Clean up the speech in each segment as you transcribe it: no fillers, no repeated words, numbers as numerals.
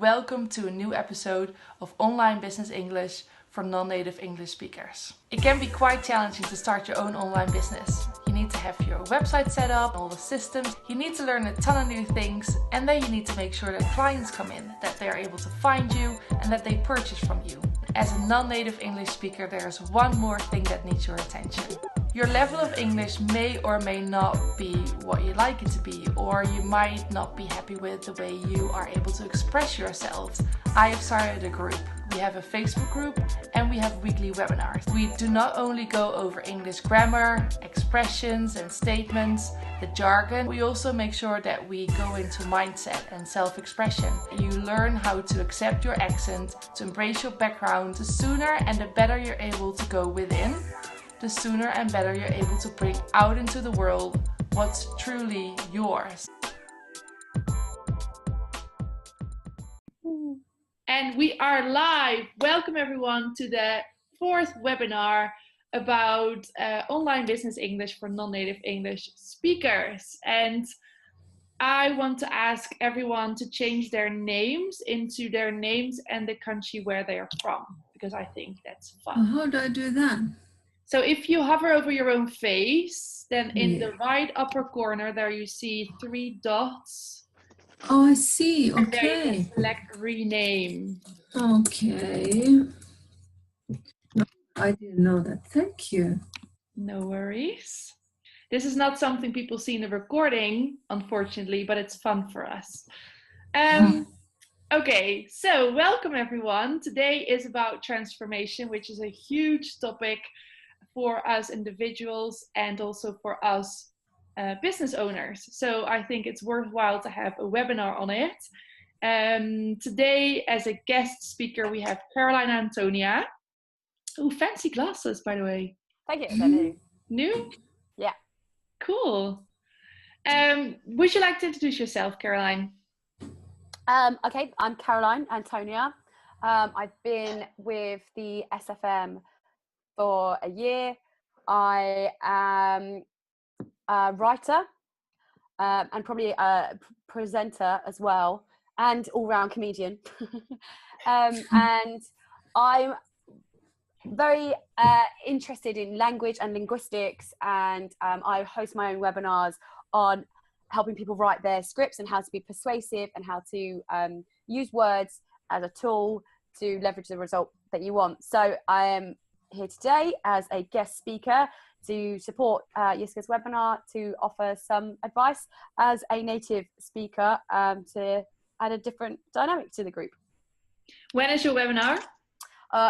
Welcome to a new episode of Online Business English for non-native English speakers. It can be quite challenging to start your own online business. You need to have your website set up, all the systems, you need to learn a ton of new things, and then you need to make sure that clients come in, that they are able to find you and that they purchase from you. As a non-native English speaker, there is one more thing that needs your attention. Your level of English may or may not be what you like it to be, or you might not be happy with the way you are able to express yourselves. I have started a group. We have a Facebook group and we have weekly webinars. We do not only go over English grammar, expressions and statements, the jargon. We also make sure that we go into mindset and self-expression. You learn how to accept your accent, to embrace your background. The sooner and the better you're able to go within, the sooner and better you're able to bring out into the world what's truly yours. And we are live. Welcome everyone to the fourth webinar about online business English for non-native English speakers. And I want to ask everyone to change their names into their names and the country where they are from, because I think that's fun. How do I do that? So if you hover over your own face, then in the right upper corner there you see 3 dots. Oh, I see. And there you Okay. can select rename. Okay. No, I didn't know that. Thank you. No worries. This is not something people see in the recording, unfortunately, but it's fun for us. Okay, so welcome everyone. Today is about transformation, which is a huge topic for us individuals and also for us business owners. So I think it's worthwhile to have a webinar on it. Today, as a guest speaker, we have Caroline and Antonia. Oh, fancy glasses, by the way. Thank you. They're new. New? Yeah. Cool. Would you like to introduce yourself, Caroline? Okay, I'm Caroline Antonia. I've been with the SFM for a year. I am a writer and probably a presenter as well, and all-round comedian. And I'm very interested in language and linguistics, and I host my own webinars on helping people write their scripts and how to be persuasive and how to use words as a tool to leverage the result that you want. So I am here today as a guest speaker to support Jiska's webinar, to offer some advice as a native speaker to add a different dynamic to the group. When is your webinar?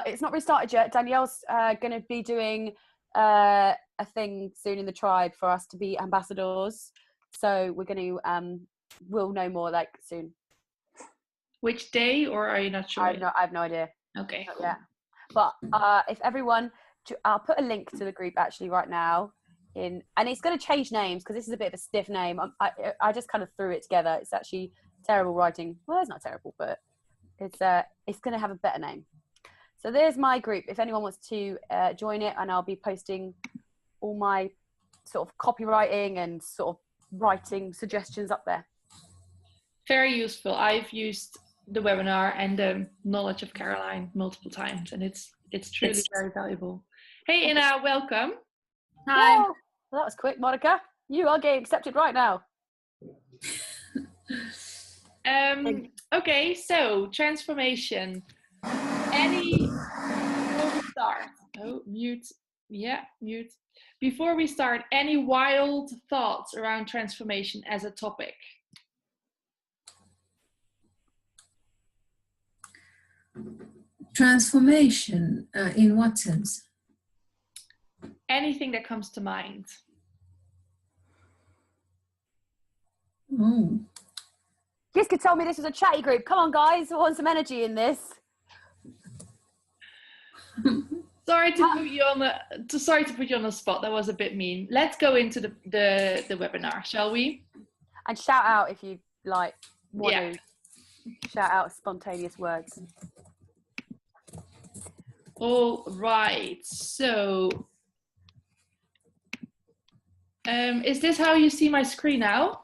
It's not really started yet. Danielle's going to be doing a thing soon in the tribe for us to be ambassadors. So we're going to, we'll know more like soon. Which day, or are you not sure? I have no idea. Okay. Cool. Yeah. But if everyone, I'll put a link to the group actually right now and it's going to change names because this is a bit of a stiff name. I just kind of threw it together. It's actually terrible writing. Well, it's not terrible, but it's going to have a better name. So there's my group. If anyone wants to join it, and I'll be posting all my sort of copywriting and sort of writing suggestions up there. Very useful. I've used the webinar and the knowledge of Caroline multiple times, and it's truly very valuable. Hey Ina, welcome. Hi. Well, that was quick, Monica. You are getting accepted right now. Okay, so transformation. Before we start, mute. Yeah, mute. Before we start, any wild thoughts around transformation as a topic? Transformation, in what sense? Anything that comes to mind. Oh. Jiska told me this was a chatty group. Come on, guys. I want some energy in this. Sorry to put you on the spot. That was a bit mean. Let's go into the webinar, shall we? And shout out if you like want to shout out spontaneous words. All right. So, is this how you see my screen now?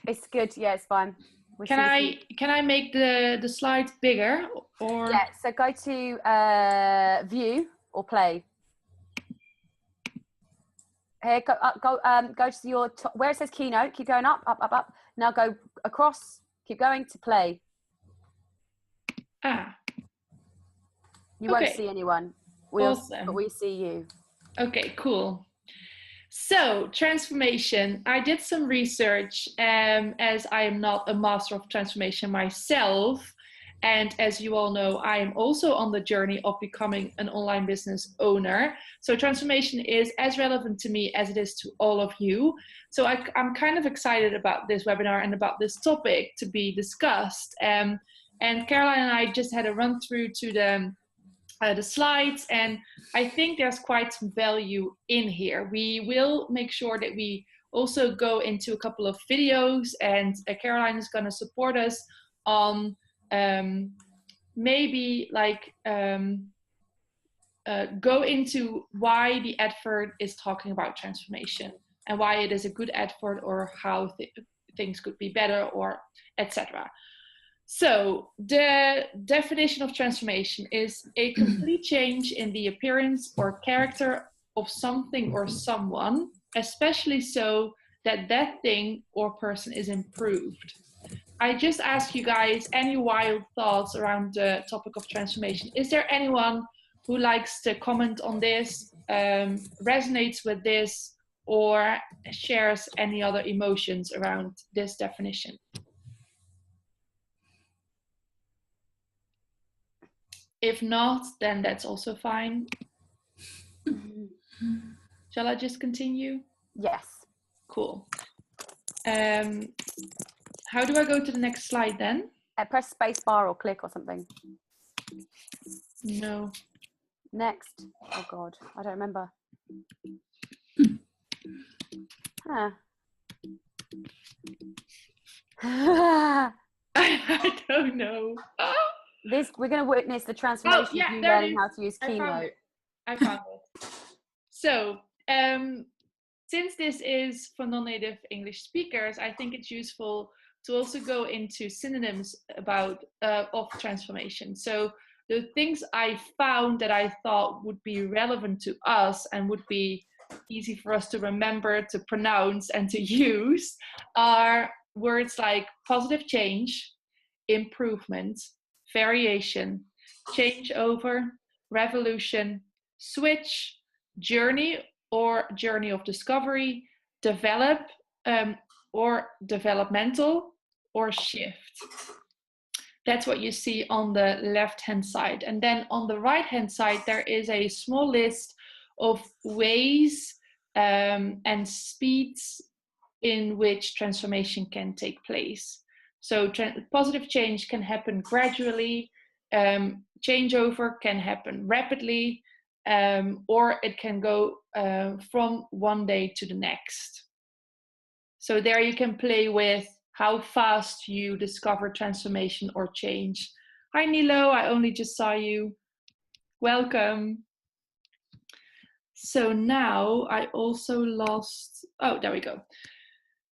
It's good. Yeah, it's fine. Can I make the slides bigger or? Yeah, so go to view or play. Here, go to your top, where it says keynote. Keep going up, up, up, up. Now go across. Keep going to play. Ah. You won't see anyone. Awesome. But we see you. Okay, cool. So transformation. I did some research as I am not a master of transformation myself. And as you all know, I am also on the journey of becoming an online business owner. So transformation is as relevant to me as it is to all of you. So I'm kind of excited about this webinar and about this topic to be discussed. And Caroline and I just had a run through to the slides, and I think there's quite some value in here. We will make sure that we also go into a couple of videos, and Caroline is going to support us on maybe like go into why the advert is talking about transformation and why it is a good advert, or how things could be better, or etc. So the definition of transformation is a complete change in the appearance or character of something or someone, especially so that that thing or person is improved. I just ask you guys any wild thoughts around the topic of transformation. Is there anyone who likes to comment on this, resonates with this, or shares any other emotions around this definition? If not, then that's also fine. Shall I just continue? Yes. Cool. How do I go to the next slide then? Press space bar or click or something. No. Next. Oh God, I don't remember. Huh. I don't know. We're going to witness the transformation of you learning how to use Keynote. I found it. So, since this is for non-native English speakers, I think it's useful to also go into synonyms of transformation. So the things I found that I thought would be relevant to us and would be easy for us to remember, to pronounce, and to use are words like positive change, improvement, variation, changeover, revolution, switch, journey or journey of discovery, develop or developmental, or shift. That's what you see on the left-hand side. And then on the right-hand side, there is a small list of ways and speeds in which transformation can take place. So positive change can happen gradually, changeover can happen rapidly, or it can go from one day to the next. So there you can play with how fast you discover transformation or change. Hi Nilo, I only just saw you. Welcome. So now I also lost, oh, there we go.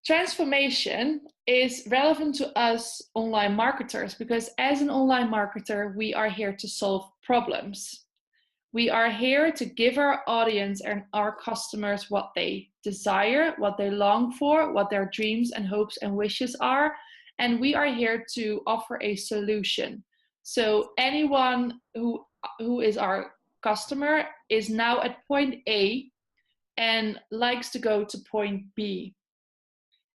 Transformation is relevant to us online marketers because as an online marketer, we are here to solve problems. We are here to give our audience and our customers what they desire, what they long for, what their dreams and hopes and wishes are. And we are here to offer a solution. So anyone who is our customer is now at point A and likes to go to point B.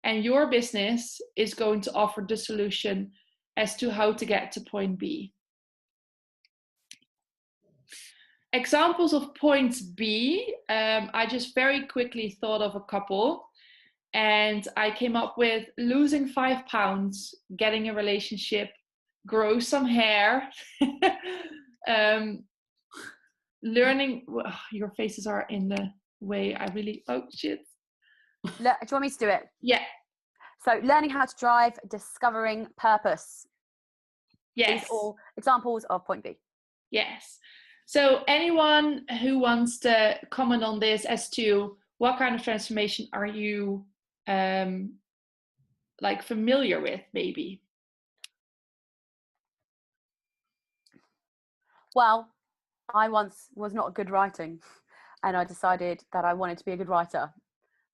And your business is going to offer the solution as to how to get to point B. Examples of points B, I just very quickly thought of a couple, and I came up with losing 5 pounds, getting a relationship, grow some hair, learning, your faces are in the way, oh shit. Do you want me to do it? Yeah. So learning how to drive, discovering purpose. Yes. These are all examples of point B. Yes. So anyone who wants to comment on this as to what kind of transformation are you like familiar with, maybe? Well, I once was not good writing, and I decided that I wanted to be a good writer.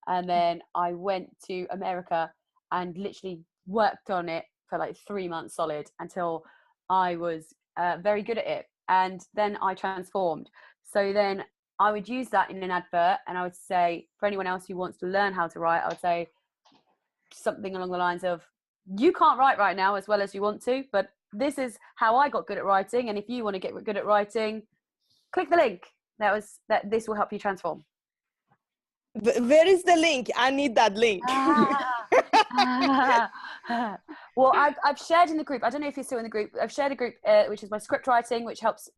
And then I went to America and literally worked on it for like 3 months solid until I was very good at it. And then I transformed. So then I would use that in an advert, and I would say, for anyone else who wants to learn how to write, I would say something along the lines of, you can't write right now as well as you want to, but this is how I got good at writing. And if you want to get good at writing, click the link. This will help you transform. Where is the link? I need that link. Well, I've shared in the group. I don't know if you're still in the group. I've shared a group which is my script writing, which helps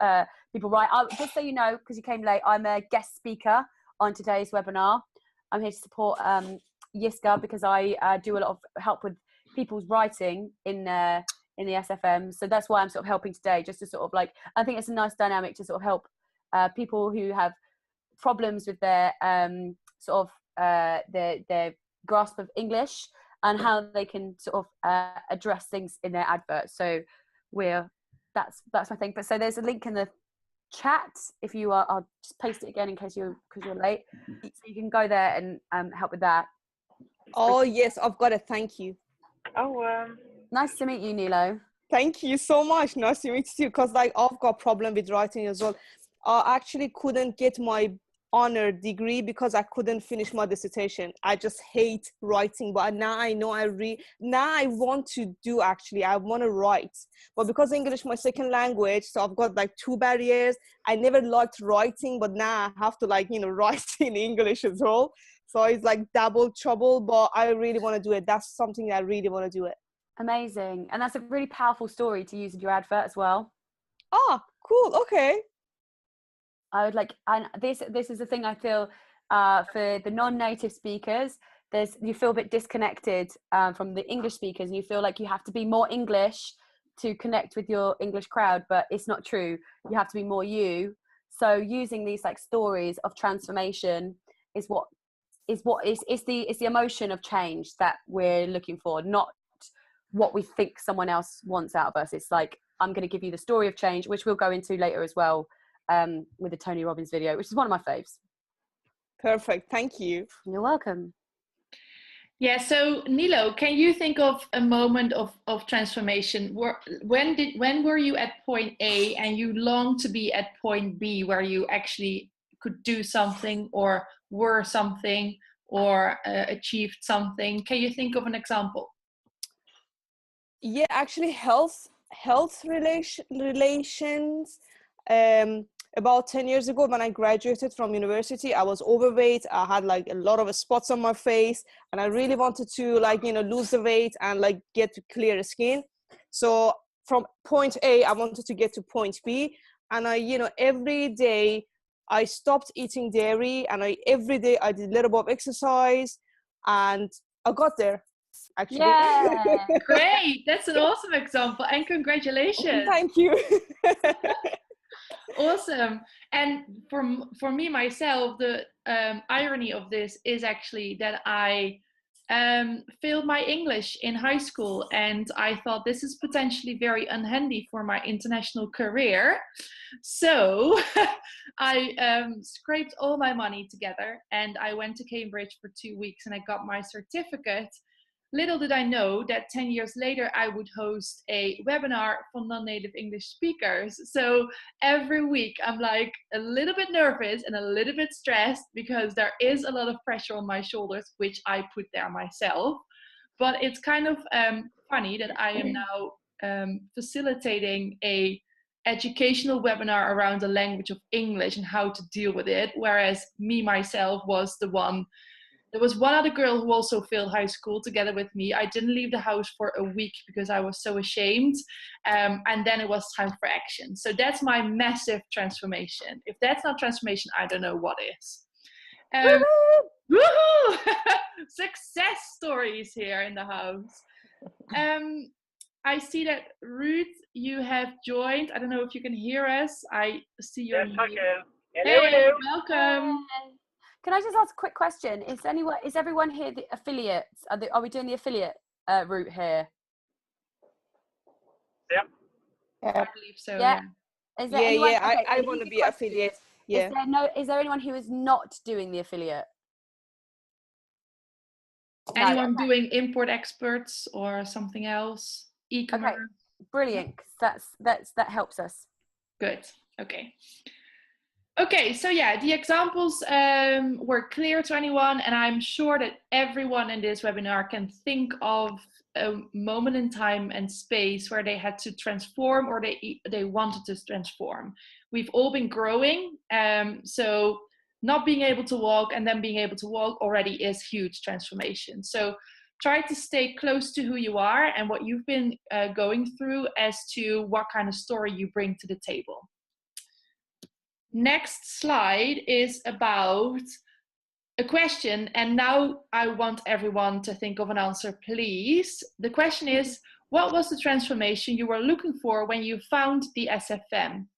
people write. Just so you know, because you came late, I'm a guest speaker on today's webinar. I'm here to support Jiska because I do a lot of help with people's writing in the SFM. So that's why I'm sort of helping today, just to sort of like, I think it's a nice dynamic to sort of help people who have problems with their their grasp of English and how they can sort of address things in their adverts. So that's my thing. But so there's a link in the chat if you are. I'll just paste it again in case you're late. So you can go there and help with that. Oh yes, I've got it. Thank you. Nice to meet you, Nilo. Thank you so much. Nice to meet you. Because like I've got problem with writing as well. I actually couldn't get my honor degree because I couldn't finish my dissertation. I just hate writing, but now I know now I want to do, actually I want to write, but because English my second language, so I've got like 2 barriers. I never liked writing, but now I have to like write in English as well, so it's like double trouble, but I really want to do it. That's something I really want to do it. Amazing. And that's a really powerful story to use in your advert as well. Ah, cool. Okay. I would like, and this is the thing I feel for the non-native speakers, you feel a bit disconnected from the English speakers, and you feel like you have to be more English to connect with your English crowd, but it's not true. You have to be more you. So using these like stories of transformation is the emotion of change that we're looking for, not what we think someone else wants out of us. It's like, I'm going to give you the story of change, which we'll go into later as well. With the Tony Robbins video, which is one of my faves. Perfect. Thank you. You're welcome. Yeah, so Nilo, can you think of a moment of transformation? When were you at point A and you longed to be at point B, where you actually could do something or were something or achieved something? Can you think of an example? Yeah, actually health relations. About 10 years ago when I graduated from university, I was overweight. I had like a lot of spots on my face, and I really wanted to like lose the weight and like get clear skin. So from point A, I wanted to get to point B, and I every day I stopped eating dairy, and every day I did a little bit of exercise, and I got there. Actually. Yeah. Great, that's an awesome example, and congratulations. Thank you. Awesome. And for me myself, the irony of this is actually that I failed my English in high school, and I thought this is potentially very unhandy for my international career. So I scraped all my money together and I went to Cambridge for 2 weeks and I got my certificate. Little did I know that 10 years later, I would host a webinar for non-native English speakers. So every week I'm like a little bit nervous and a little bit stressed because there is a lot of pressure on my shoulders, which I put there myself. But it's kind of funny that I am now facilitating a educational webinar around the language of English and how to deal with it. Whereas me, myself, was the one. There was one other girl who also failed high school together with me. I didn't leave the house for a week because I was so ashamed. And then it was time for action. So that's my massive transformation. If that's not transformation, I don't know what is. Woohoo! Success stories here in the house. I see that Ruth, you have joined. I don't know if you can hear us. I see your Yes, I can. Hey, welcome. Can I just ask a quick question? Is everyone here the affiliates? Are we doing the affiliate route here? Yep. I believe so. Yeah. Is there Yeah, anyone? yeah. Okay, I an want to easy be question. affiliate. Yeah. Is there anyone who is not doing the affiliate? No. Anyone doing import experts or something else? E-commerce? Okay, brilliant. 'Cause that helps us. Good. Okay. Okay, so yeah, the examples were clear to anyone, and I'm sure that everyone in this webinar can think of a moment in time and space where they had to transform or they wanted to transform. We've all been growing, so not being able to walk and then being able to walk already is huge transformation. So try to stay close to who you are and what you've been going through as to what kind of story you bring to the table. Next slide is about a question, and now I want everyone to think of an answer, please. The question is, what was the transformation you were looking for when you found the SFM?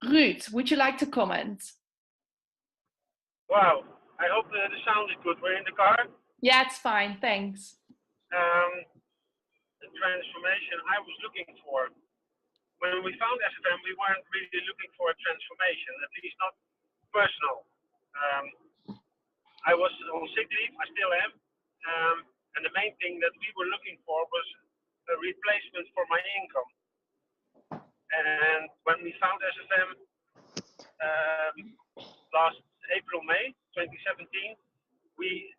Ruud, would you like to comment? Wow, I hope the sound is good. We're in the car. Yeah, it's fine, thanks. The transformation I was looking for. When we found SFM, we weren't really looking for a transformation, at least not personal. I was on sick leave, I still am, and the main thing that we were looking for was a replacement for my income. And when we found SFM last April, May 2017, we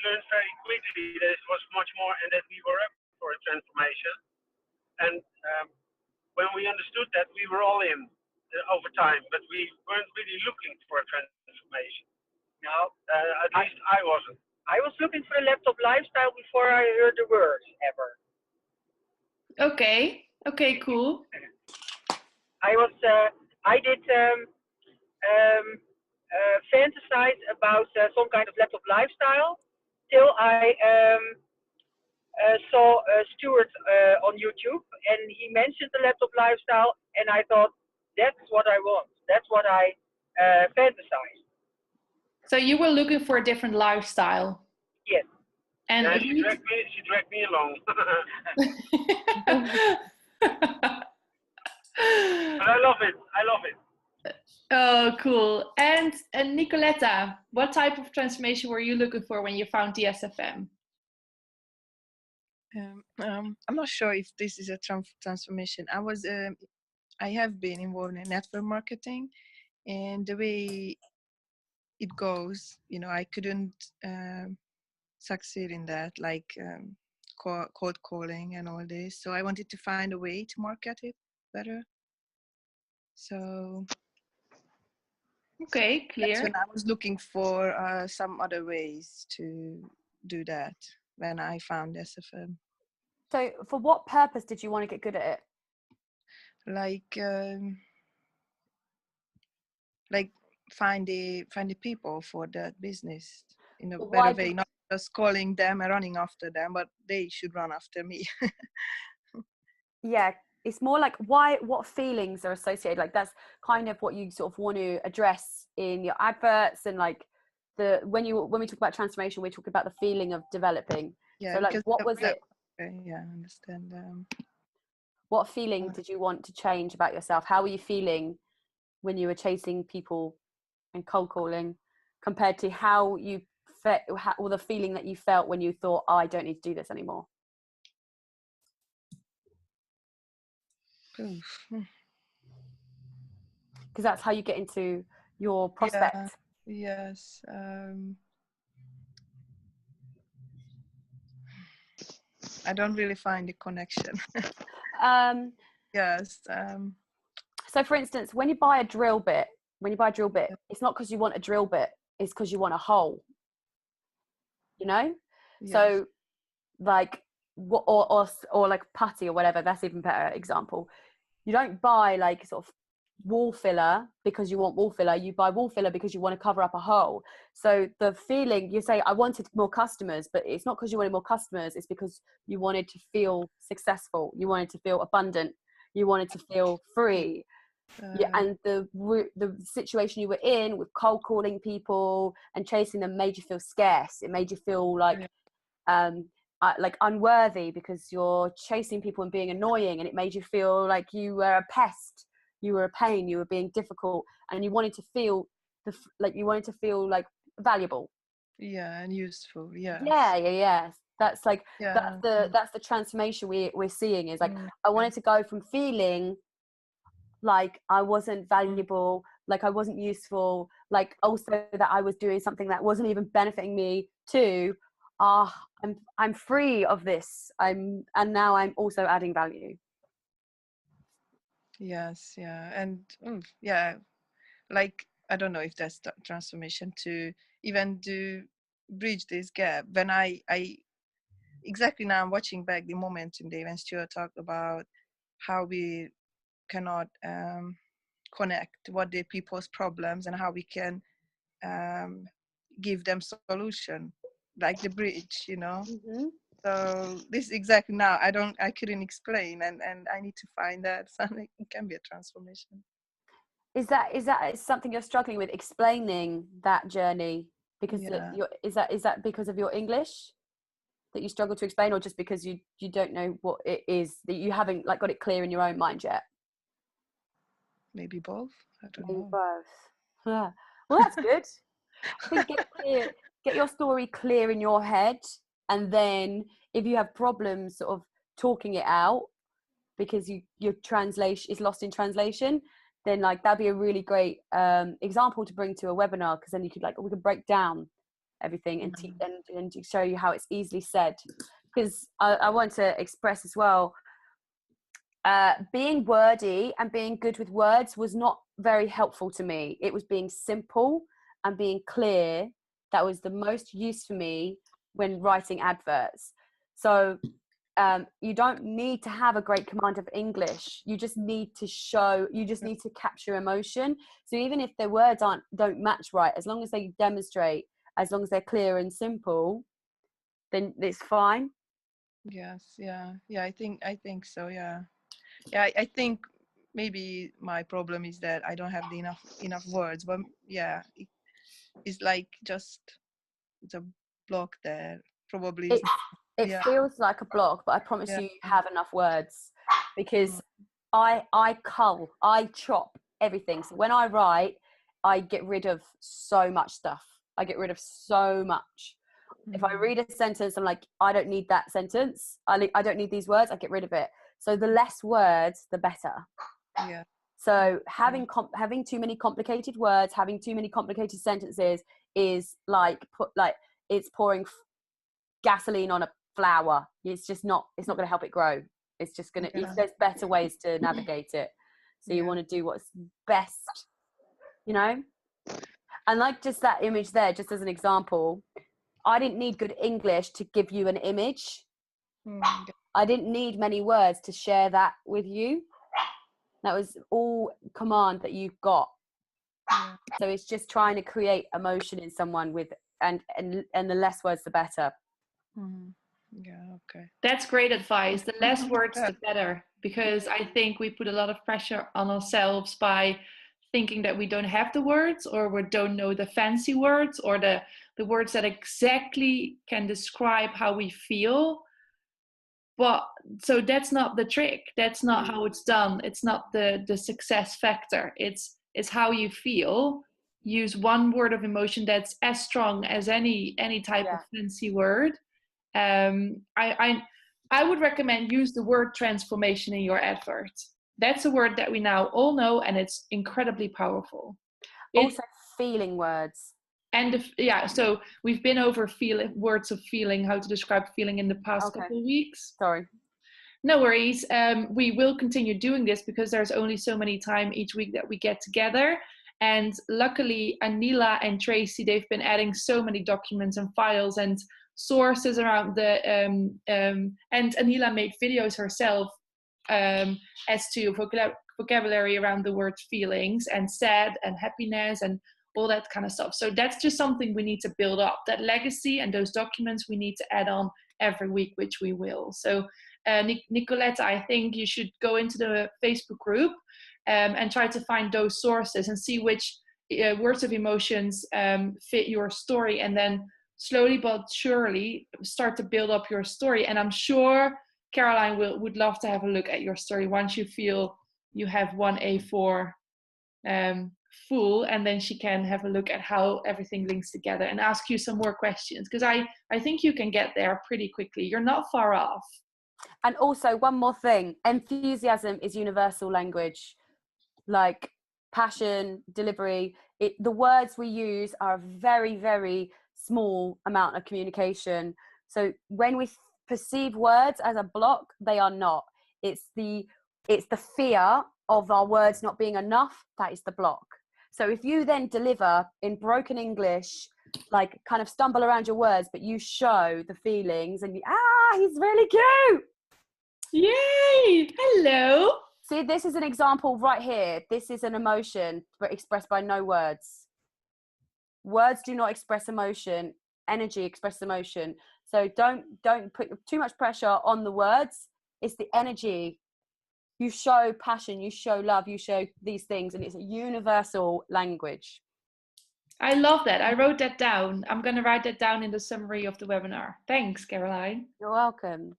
learned very quickly that it was much more and that we were up for a transformation. And when we understood that, we were all in over time, but we weren't really looking for a transformation. No, At least I wasn't. I was looking for a laptop lifestyle before I heard the word ever. Okay, cool. I did fantasize about some kind of laptop lifestyle till I saw Stuart on YouTube, and he mentioned the laptop lifestyle, and I thought, that's what I want. That's what I fantasized. So you were looking for a different lifestyle. Yes. And yeah, she dragged me along. But I love it. I love it. Oh, cool. And Nicoletta, what type of transformation were you looking for when you found the SFM? I'm not sure if this is a transformation. I have been involved in network marketing, and the way it goes, I couldn't succeed in that, like cold calling and all this. So I wanted to find a way to market it better. So Okay, clear. that's when I was looking for some other ways to do that when I found SFM. So, for what purpose did you want to get good at it? Like find the people for that business in a Why better way, not just calling them and running after them, but they should run after me. Yeah, it's more like what feelings are associated, like that's kind of what you sort of want to address in your adverts, and like when we talk about transformation, we talk about the feeling of developing. Yeah, so like what was it? Okay, yeah, I understand. What feeling did you want to change about yourself? How were you feeling when you were chasing people and cold calling, compared to how you felt, or the feeling that you felt when you thought, oh, I don't need to do this anymore? Because that's how you get into your prospect. Yeah, yes. I don't really find the connection. Yes. So for instance, when you buy a drill bit, it's not because you want a drill bit, it's because you want a hole, Yes. So like what, or like putty or whatever, that's even better example. You don't buy like sort of wall filler because you want wall filler, you buy wall filler because you want to cover up a hole. So the feeling, you say I wanted more customers, but it's not because you wanted more customers, it's because you wanted to feel successful, you wanted to feel abundant, you wanted to feel free. And the situation you were in with cold calling people and chasing them made you feel scarce. It made you feel like like unworthy because you're chasing people and being annoying, and it made you feel like you were a pest, you were a pain, you were being difficult, and you wanted to feel like valuable. Yeah, and useful. Yes. Yeah. That's like Yeah. that's the transformation we're seeing, is like, Mm. I wanted to go from feeling like I wasn't valuable, like I wasn't useful, like also that I was doing something that wasn't even benefiting me, to I'm free of this, and now I'm also adding value. Yes. Yeah. And yeah, like I don't know if that's the transformation to even do bridge this gap. When I exactly now I'm watching back the moment in Dave and Stuart talked about how we cannot connect what the people's problems and how we can give them solution, like the bridge, Mm-hmm. So this exactly now I couldn't explain, and I need to find that something. It can be a transformation. Is that something you're struggling with, explaining that journey? Because Yeah, is that because of your English that you struggle to explain, or just because you don't know what it is, that you haven't like got it clear in your own mind yet? maybe both. I don't Maybe know. both. Yeah. Well, that's good. I think get your story clear in your head, and then if you have problems sort of talking it out because your translation is lost in translation, then like that'd be a really great example to bring to a webinar, because then we could break down everything and and show you how it's easily said. Because I want to express as well, being wordy and being good with words was not very helpful to me. It was being simple and being clear that was the most use for me when writing adverts. So you don't need to have a great command of English. You just need to capture emotion. So even if their words don't match right, as long as they demonstrate, as long as they're clear and simple, then it's fine. Yes, yeah. I think so. Yeah. I think maybe my problem is that I don't have the enough words. But yeah, it's like just the block there. Probably. It Yeah. feels like a block, but I promise Yeah. you have enough words, because I chop everything. So when I write, I get rid of so much stuff. I get rid of so much. If I read a sentence, I'm like, I don't need that sentence. I don't need these words. I get rid of it. So the less words, the better. Yeah. So having too many complicated words, having too many complicated sentences is like it's pouring gasoline on a flower. It's not going to help it grow. It's just going to, there's better ways to navigate it. So you want to do what's best, and like just that image there, just as an example, I didn't need good English to give you an image. I didn't need many words to share that with you. That was all command that you've got. So it's just trying to create emotion in someone with, and the less words, the better. Yeah, okay. That's great advice. The less words, the better, because I think we put a lot of pressure on ourselves by thinking that we don't have the words, or we don't know the fancy words, or the words that exactly can describe how we feel. But so that's not the trick. That's not how it's done. It's not the success factor. It's how you feel. Use one word of emotion that's as strong as any type of fancy word. I would recommend use the word transformation in your advert. That's a word that we now all know, and it's incredibly powerful. Also, feeling words. And so we've been over words of feeling, how to describe feeling in the past couple of weeks. Sorry. No worries. We will continue doing this because there's only so many time each week that we get together. And luckily, Anila and Tracy, they've been adding so many documents and files and sources around and Anila made videos herself as to vocabulary around the word feelings and sad and happiness and all that kind of stuff. So that's just something we need to build up. That legacy and those documents we need to add on every week, which we will. So Nicoletta, I think you should go into the Facebook group and try to find those sources and see which words of emotions fit your story, and then slowly but surely start to build up your story. And I'm sure Caroline would love to have a look at your story once you feel you have one A4 full, and then she can have a look at how everything links together and ask you some more questions, because I think you can get there pretty quickly. You're not far off. And also, one more thing, enthusiasm is universal language. Like passion, delivery, the words we use are a very, very small amount of communication. So when we perceive words as a block, they are not. It's the fear of our words not being enough that is the block. So if you then deliver in broken English, like kind of stumble around your words, but you show the feelings and he's really cute. Yay! Hello. See, this is an example right here. This is an emotion but expressed by no words. Words do not express emotion. Energy expresses emotion. So don't put too much pressure on the words. It's the energy. You show passion, you show love, you show these things, and it's a universal language. I love that. I wrote that down. I'm going to write that down in the summary of the webinar. Thanks, Caroline. You're welcome.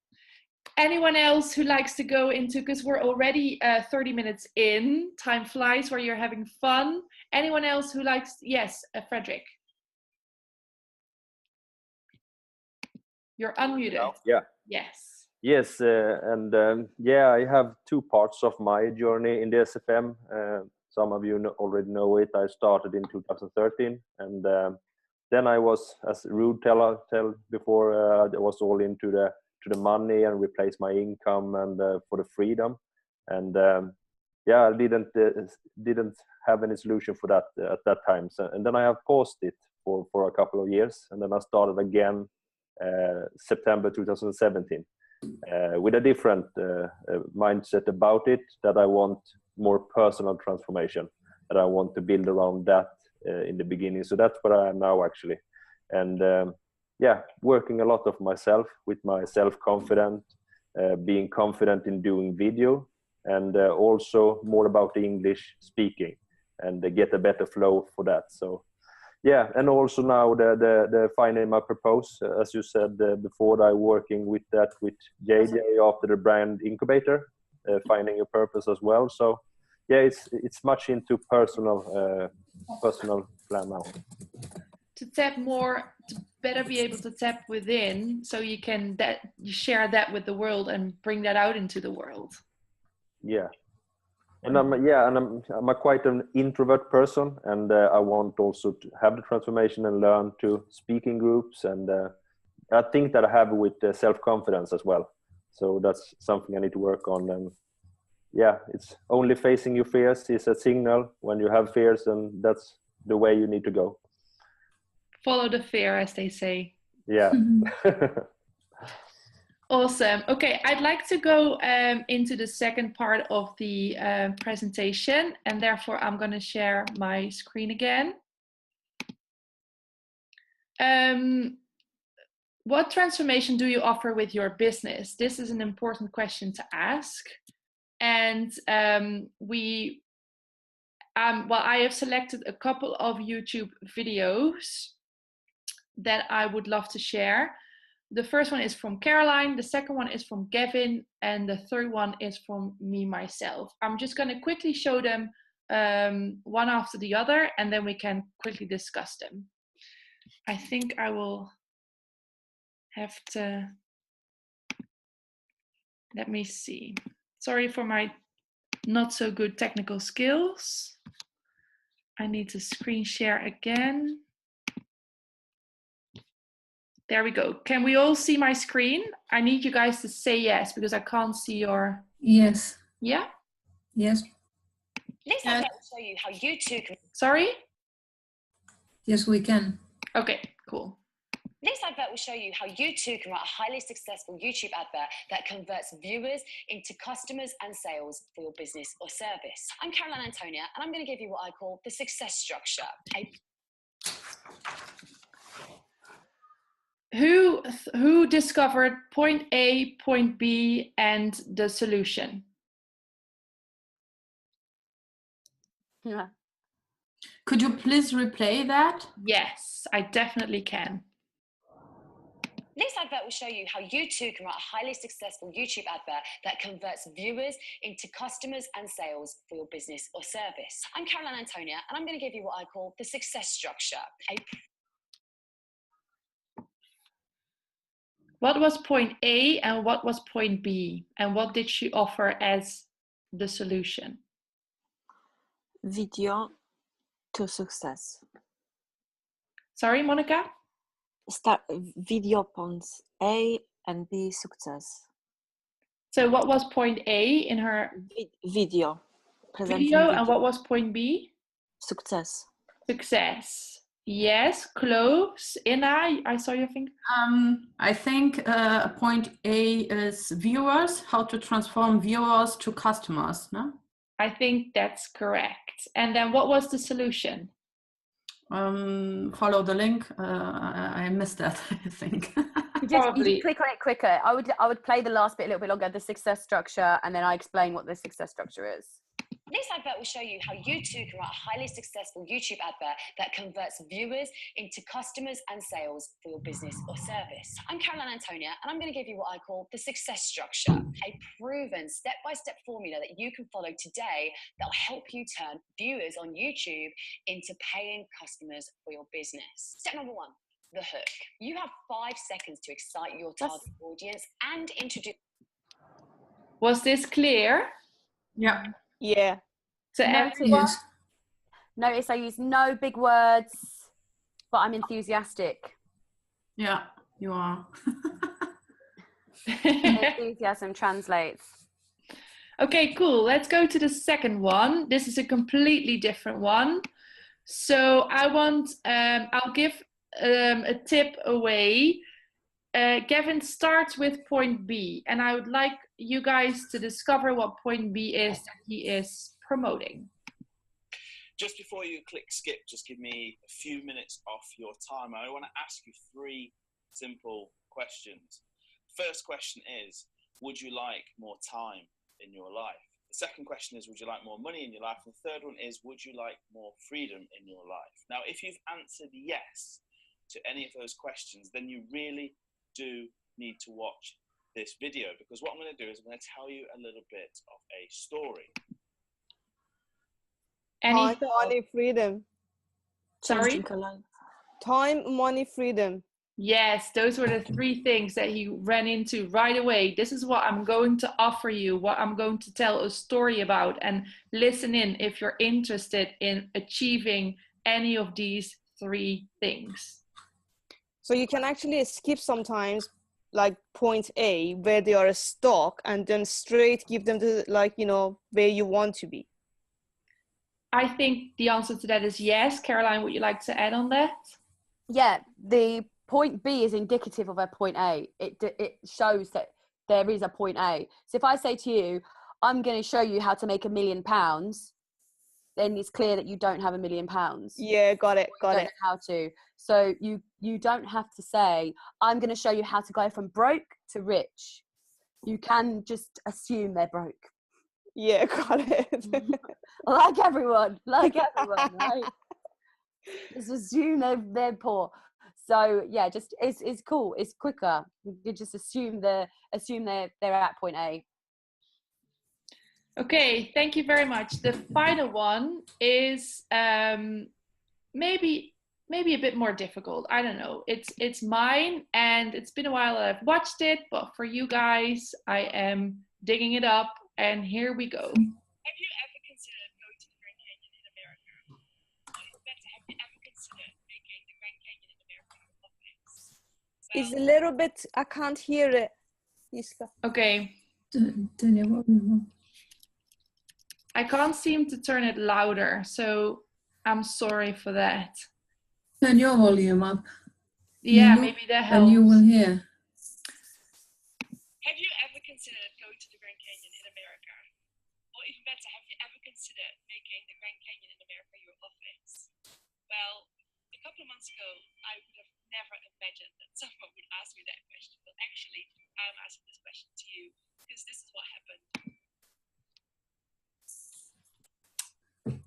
Anyone else who likes to go into, because we're already 30 minutes in, time flies where you're having fun. Anyone else who likes, yes, Frederick. You're unmuted. Yeah. Yes. Yes, I have two parts of my journey in the SFM. Some of you already know it. I started in 2013, and then I was, as Rude tell before, I was all into the money and replace my income and for the freedom. And I didn't have any solution for that at that time. So, and then I have paused it for a couple of years, and then I started again September 2017 with a different mindset about it, that I want more personal transformation, that I want to build around that in the beginning. So that's where I am now, actually. And working a lot of myself with my self-confidence, being confident in doing video, and also more about the English speaking, and get a better flow for that. So yeah, and also now the finding my purpose, as you said before, I working with that with JJ after the brand incubator, finding a purpose as well. So yeah, it's much into personal plan now. To tap more, to better be able to tap within, so you can you share that with the world and bring that out into the world. Yeah. And I'm quite an introvert person, and I want also to have the transformation and learn to speak in groups, and I think that I have with self-confidence as well. So that's something I need to work on. And yeah, it's only facing your fears is a signal when you have fears, and that's the way you need to go. Follow the fear, as they say. Yeah. Awesome. Okay, I'd like to go into the second part of the presentation, and therefore I'm going to share my screen again. What transformation do you offer with your business? This is an important question to ask. And I have selected a couple of YouTube videos that I would love to share. The first one is from Caroline, the second one is from Gavin, and the third one is from me, myself. I'm just going to quickly show them one after the other, and then we can quickly discuss them. I think I will have to, let me see. Sorry for my not so good technical skills. I need to screen share again. There we go. Can we all see my screen? I need you guys to say yes, because I can't see your... Yes. Yeah? Yes. This advert will show you how you too can... Sorry? Yes, we can. Okay, cool. This advert will show you how you too can write a highly successful YouTube advert that converts viewers into customers and sales for your business or service. I'm Caroline Antonia, and I'm going to give you what I call the success structure. Who discovered point A, point B, and the solution? Yeah. Could you please replay that? Yes, I definitely can. This advert will show you how you too can write a highly successful YouTube advert that converts viewers into customers and sales for your business or service. I'm Caroline Antonia, and I'm going to give you what I call the success structure. What was point A and what was point B? And what did she offer as the solution? Video to success. Sorry, Monica? Start video points A and B success. So what was point A in her Video. video, and what was point B? Success. Success. Yes, close. Inna, I saw your finger. I think point A is viewers, how to transform viewers to customers, no? I think that's correct. And then what was the solution? Follow the link. I missed that, I think. You just click on it quicker. I would play the last bit a little bit longer, the success structure, and then I explain what the success structure is. This advert will show you how you too can write a highly successful YouTube advert that converts viewers into customers and sales for your business or service. I'm Caroline Antonia, and I'm going to give you what I call the success structure, a proven step-by-step formula that you can follow today that will help you turn viewers on YouTube into paying customers for your business. Step number 1, the hook. You have 5 seconds to excite your target audience and introduce. Was this clear? Yeah. Yeah. So everyone, notice I use no big words, but I'm enthusiastic. Yeah, you are. Enthusiasm translates. Okay, cool. Let's go to the second one. This is a completely different one. So I'll give a tip away. Gavin starts with point B, and I would like you guys to discover what point B is that he is promoting. Just before you click skip, just give me a few minutes off your time. I want to ask you 3 simple questions. First question is, would you like more time in your life? The second question is, would you like more money in your life? The third one is, would you like more freedom in your life? Now, if you've answered yes to any of those questions, then you really do need to watch this video, because what I'm going to do is I'm going to tell you a little bit of a story. Time, money, freedom. Sorry? Time, money, freedom. Yes, those were the 3 things that he ran into right away. This is what I'm going to offer you, what I'm going to tell a story about, and listen in if you're interested in achieving any of these 3 things. So you can actually skip sometimes, like point A, where they are stuck, and then straight give them the, like, you know, where you want to be. I think the answer to that is yes. Caroline, would you like to add on that? Yeah, the point B is indicative of a point A. It shows that there is a point A. So if I say to you, I'm going to show you how to make £1 million, then it's clear that you don't have £1 million. Yeah, got it. Don't know how to. So you don't have to say, I'm going to show you how to go from broke to rich. You can just assume they're broke. Yeah, got it. like everyone, right? Just assume they're poor. So yeah, just it's cool. It's quicker. You just assume they're at point A. Okay, thank you very much. The final one is maybe a bit more difficult. I don't know. It's mine, and it's been a while that I've watched it, but for you guys, I am digging it up, and here we go. Have you ever considered going to the Grand Canyon in America? Or is better, have you ever considered making the Grand Canyon in America your office? It's a little bit, I can't hear it. Jiska. Okay. I can't seem to turn it louder, so I'm sorry for that. Turn your volume up. Yeah, maybe that helps. And you will hear. Have you ever considered going to the Grand Canyon in America? Or even better, have you ever considered making the Grand Canyon in America your office? Well, a couple of months ago, I would have never imagined that someone would ask me that question. But actually, I'm asking this question to you because this is what happened.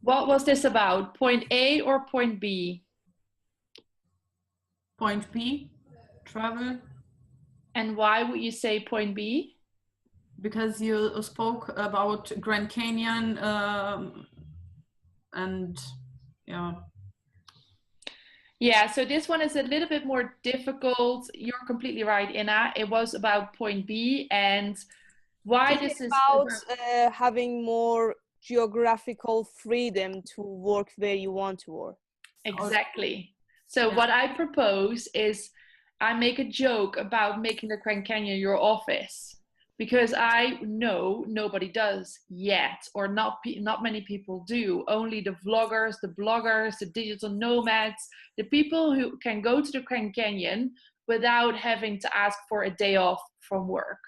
What was this about? Point A or point B? Point B, travel. And why would you say point B? Because you spoke about Grand Canyon and yeah. Yeah, so this one is a little bit more difficult. You're completely right, Inna. It was about point B, and why this is about having more geographical freedom to work where you want to work. Exactly. So Yeah. what I propose is I make a joke about making the Grand Canyon your office, because I know nobody does yet, or not many people do. Only the vloggers, the bloggers, the digital nomads, the people who can go to the Grand Canyon without having to ask for a day off from work.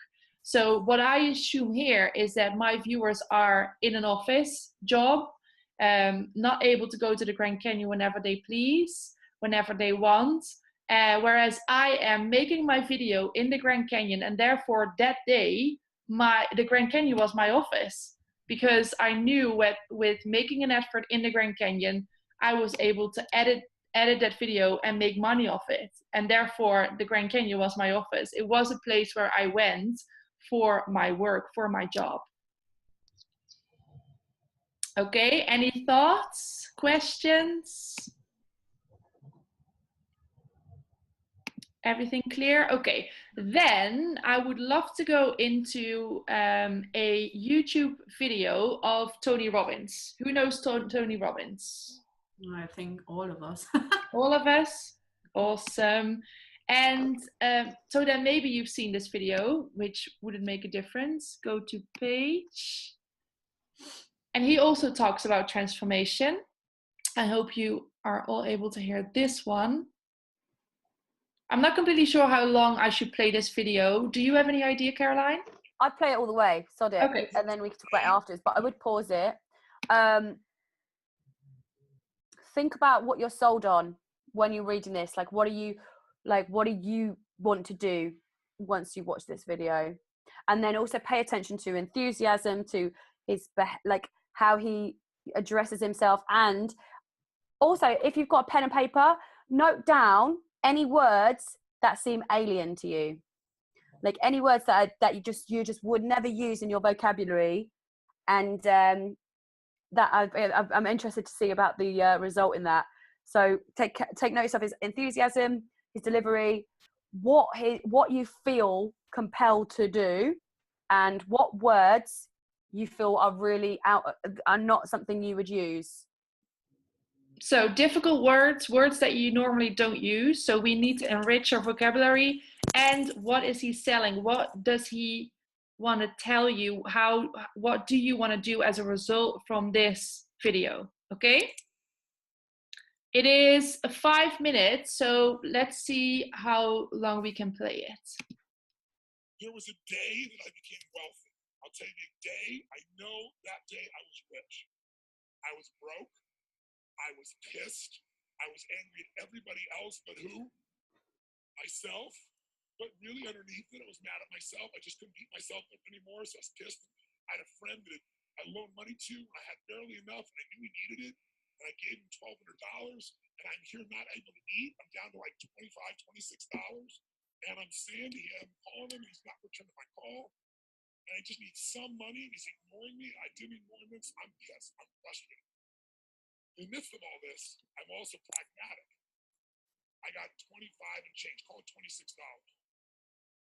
So what I assume here is that my viewers are in an office job, not able to go to the Grand Canyon whenever they please, whenever they want. Whereas I am making my video in the Grand Canyon, and therefore that day, the Grand Canyon was my office, because I knew with making an effort in the Grand Canyon, I was able to edit that video and make money off it. And therefore the Grand Canyon was my office. It was a place where I went for my work, for my job. Okay, any thoughts, questions? Everything clear? Okay, then I would love to go into a YouTube video of Tony Robbins. Who knows Tony Robbins? I think all of us. All of us? Awesome. And so then maybe you've seen this video, which wouldn't make a difference. Go to page. And he also talks about transformation. I hope you are all able to hear this one. I'm not completely sure how long I should play this video. Do you have any idea, Caroline? I'd play it all the way, sod it. Okay. And then we can talk about it afterwards, but I would pause it. Think about what you're sold on when you're reading this. Like, what do you want to do once you watch this video? And then also pay attention to enthusiasm, to his, like, how he addresses himself. And also, if you've got a pen and paper, note down any words that seem alien to you, like any words that you just would never use in your vocabulary, and that I'm interested to see about the result in that. So take notice of his enthusiasm, his delivery, what you feel compelled to do, and what words you feel are not something you would use. So difficult words that you normally don't use. So we need to enrich our vocabulary. And what is he selling? What does he want to tell you? What do you want to do as a result from this video? Okay. It is 5 minutes. So let's see how long we can play it. There was a day that I became wealthy. I'll tell you the day, I know that day I was rich. I was broke. I was pissed. I was angry at everybody else, but who? Myself. But really underneath it, I was mad at myself. I just couldn't beat myself up anymore, so I was pissed. I had a friend that I loaned money to, and I had barely enough, and I knew he needed it, and I gave him $1,200, and I'm here not able to eat. I'm down to like $25, $26, and I'm saying to him, calling him, and he's not returning my call, and I just need some money, and he's ignoring me. I didn't ignore him. I'm pissed. I'm frustrated. In the midst of all this, I'm also pragmatic. I got 25 and change, call it $26.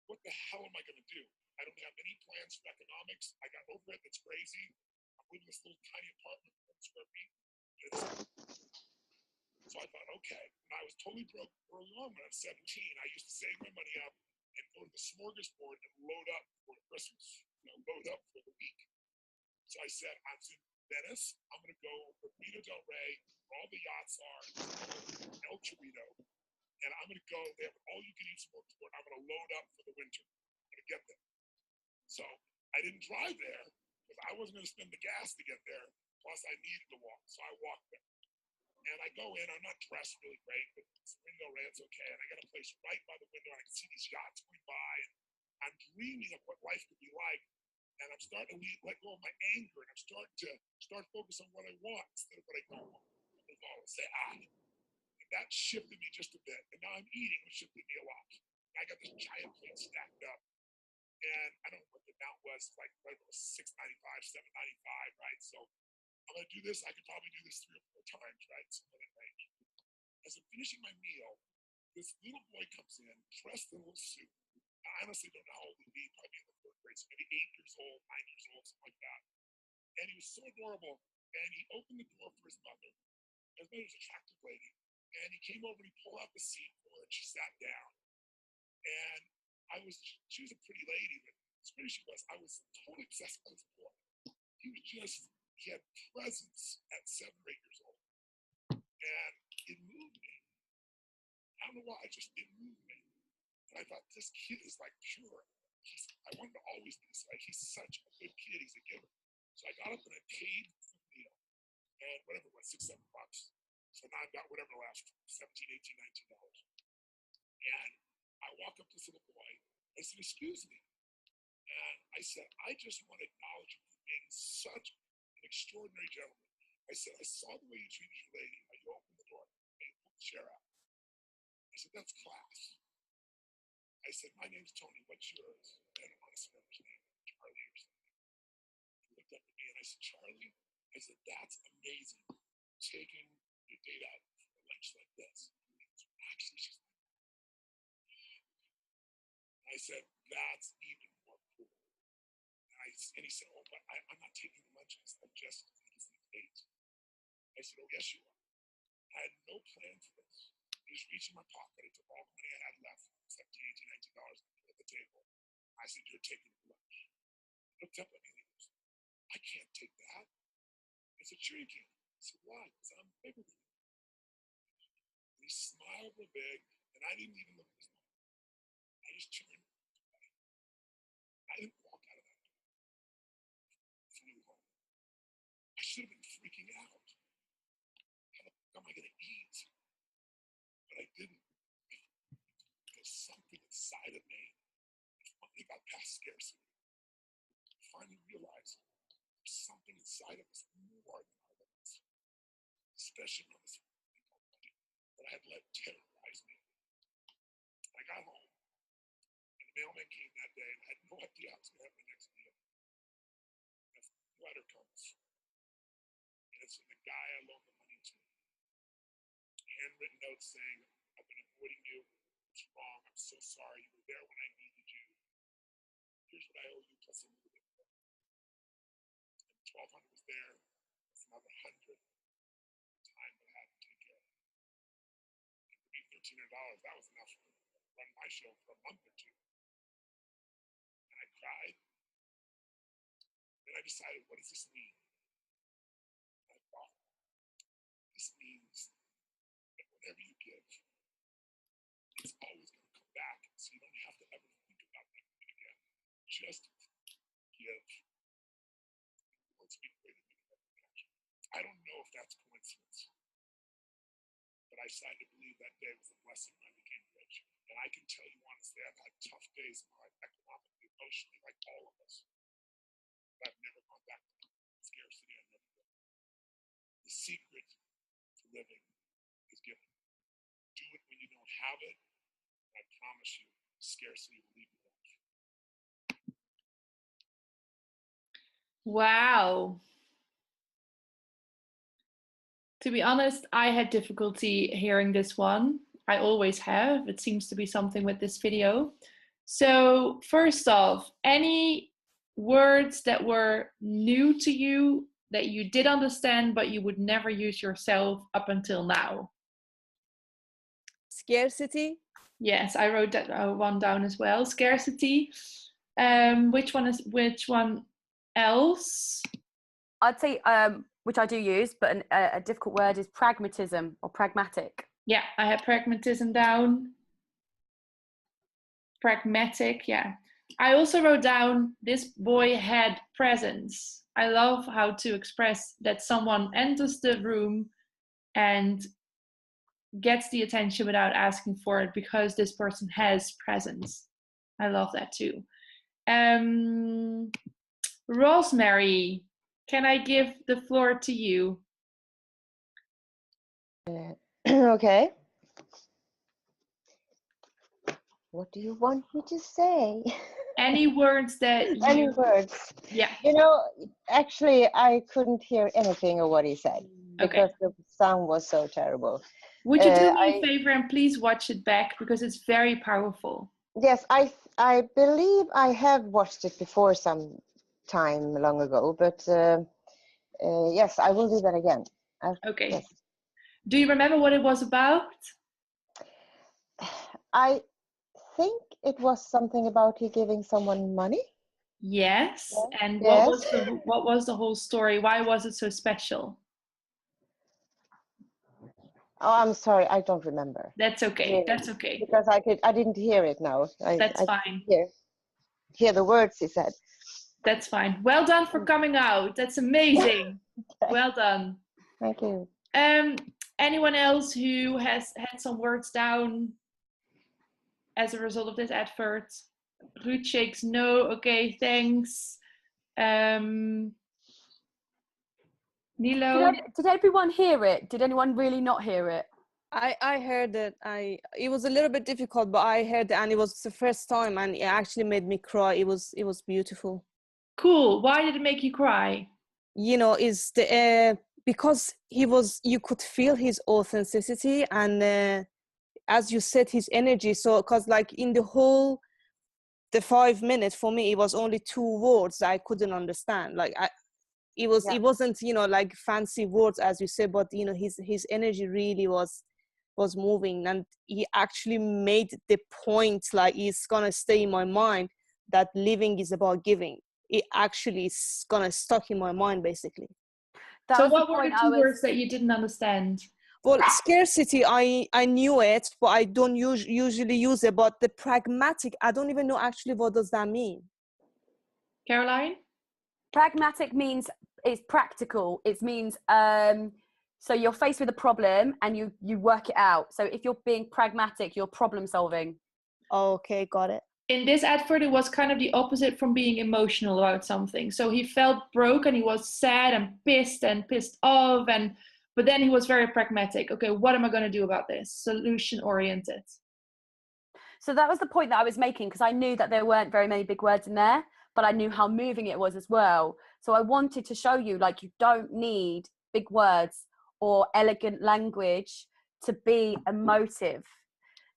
What the hell am I going to do? I don't have any plans for economics. I got overhead that's crazy. I'm living in this little tiny apartment, 1 square feet. So I thought, okay. When I was totally broke early on when I was 17, I used to save my money up and go to the smorgasbord and load up for Christmas, load up for the week. So I said, I'm in Venice, I'm going to go to Marina del Rey, where all the yachts are, El Chorito, and I'm going to go, they have all you can eat smorgasbord. I'm going to load up for the winter. I'm going to get there. So I didn't drive there because I wasn't going to spend the gas to get there. Plus I needed to walk. So I walked there. And I go in, I'm not dressed really great, but it's Marina del Rey, it's okay. And I got a place right by the window, and I can see these yachts going by, and I'm dreaming of what life could be like. And I'm starting to let go of my anger, and I'm starting to focus on what I want instead of what I don't want. And say, and that shifted me just a bit. And now I'm eating, which shifted me a lot. I got this giant plate stacked up, and I don't know what the amount was, like right, it was $6.95, $7.95, right? So I'm gonna do this. I could probably do this 3 or 4 times, right? Somewhere in that range. As I'm finishing my meal, this little boy comes in, dressed in a little suit. I honestly don't know how old he'd be, probably in the 4th grade, so maybe 8 years old, 9 years old, something like that. And he was so adorable. And he opened the door for his mother. His mother's an attractive lady. And he came over and he pulled out the seat for her and she sat down. And she was a pretty lady, but as pretty as she was, I was totally obsessed with this boy. He had presence at 7 or 8 years old. And it moved me. I don't know why, it moved me. And I thought, this kid is like pure. I wanted to always be this way. He's such a good kid. He's a giver. So I got up and I paid for the meal. And whatever it was, $6, $7. So now I've got whatever left, $17, $18, $19. And I walk up to this little boy. I said, excuse me. And I said, I just want to acknowledge you for being such an extraordinary gentleman. I said, I saw the way you treated your lady. You opened the door. You pulled the chair out. I said, that's class. I said, my name's Tony. What's yours? I don't want to remember his name. Charlie or something. He looked up at me and I said, Charlie. I said, that's amazing. Taking your date out for lunch like this. Actually, she's like, I said, that's even more cool. And he said, oh, but I'm not taking the lunches. I'm just taking the dates. I said, oh, yes, you are. I had no plan for this. I just reached in my pocket. I took all the money I had left, $17, $18, $19 at the table. I said, you're taking the lunch. He looked up at me and he goes, I can't take that. I said, sure you can. I said, why? Because I'm bigger than you. And he smiled real big, and I didn't even look at his mom. I just turned away. I didn't walk out of that door. I flew home. I should have been freaking out. How the fuck am I going to eat? But I didn't. Because something inside of me, finally got past scarcity. I finally realized there's something inside of us more than our limits, especially when this that I had let terrorize me. I got home, and the mailman came that day, and I had no idea I was going to have my next meal. And a letter comes, and it's from the guy I loaned the money to. Handwritten note saying, I've been avoiding you. It's wrong. I'm so sorry. You were there when I needed you. Here's what I owe you plus a little bit more. And $1,200 was there. That's another $100 time that I had to take care of. And for me, $1,300, that was enough to run my show for a month or two. And I cried. Then I decided, what does this mean? And I thought, this means that whatever you give, it's always going to come back. So you don't have to ever think about that again. Just give. Let's be creative. I don't know if that's coincidence, but I decided to believe that day was a blessing when I became rich. And I can tell you honestly, I've had tough days in my life, economically, emotionally, like all of us. But I've never gone back to scarcity. I never did. The secret to living is giving. Do it when you don't have it. And I promise you, scarcity will leave you alone. Wow. To be honest, I had difficulty hearing this one. I always have. It seems to be something with this video. So first off, any words that were new to you that you did understand but you would never use yourself up until now? Scarcity. Yes, I wrote that one down as well. Scarcity. Which one else? I'd say, which I do use, but a difficult word is pragmatism or pragmatic. Yeah, I had pragmatism down. Pragmatic, yeah. I also wrote down, this boy had presence. I love how to express that someone enters the room and gets the attention without asking for it because this person has presence. I love that too. Rosemary, can I give the floor to you? Okay. what do you want me to say? Any words that you... Any words? Yeah. You know, actually, I couldn't hear anything of what he said because the sound was so terrible. Would you do me a favor and please watch it back because it's very powerful. Yes, I believe I have watched it before some time long ago, but yes, I will do that again. Okay. Yes. Do you remember what it was about? I think it was something about you giving someone money. Yes. And Yes. what was the whole story? Why was it so special? Oh, I'm sorry, I don't remember. That's okay. Really, that's okay. Because I didn't hear it now. That's I fine. Hear the words he said. That's fine. Well done for coming out. That's amazing. Well done. Thank you. Anyone else who has had some words down as a result of this advert? Ruud shakes no. Okay, thanks. Nilo? Did everyone hear it? Did anyone really not hear it? I heard it. It was a little bit difficult, but I heard it, and it was the first time, and it actually made me cry. It was beautiful. Cool. Why did it make you cry? You know, is the because you could feel his authenticity, and as you said, his energy. So, because like in the 5 minutes for me, it was only 2 words that I couldn't understand. Like it wasn't, you know, like fancy words as you said, but you know, his energy really was moving, and he actually made the point, like, it's gonna stay in my mind, that living is about giving. It actually is gonna stuck in my mind, basically. So what were the 2 words that you didn't understand? Well, scarcity, I knew it, but I don't usually use it. But the pragmatic, I don't even know actually what does that mean. Caroline? Pragmatic means it's practical. It means so you're faced with a problem and you work it out. So if you're being pragmatic, you're problem solving. Okay, got it. In this advert, it was kind of the opposite from being emotional about something. So he felt broke and he was sad and pissed off, but then he was very pragmatic. Okay, what am I going to do about this? Solution oriented. So that was the point that I was making, because I knew that there weren't very many big words in there, but I knew how moving it was as well. So I wanted to show you, like, you don't need big words or elegant language to be emotive.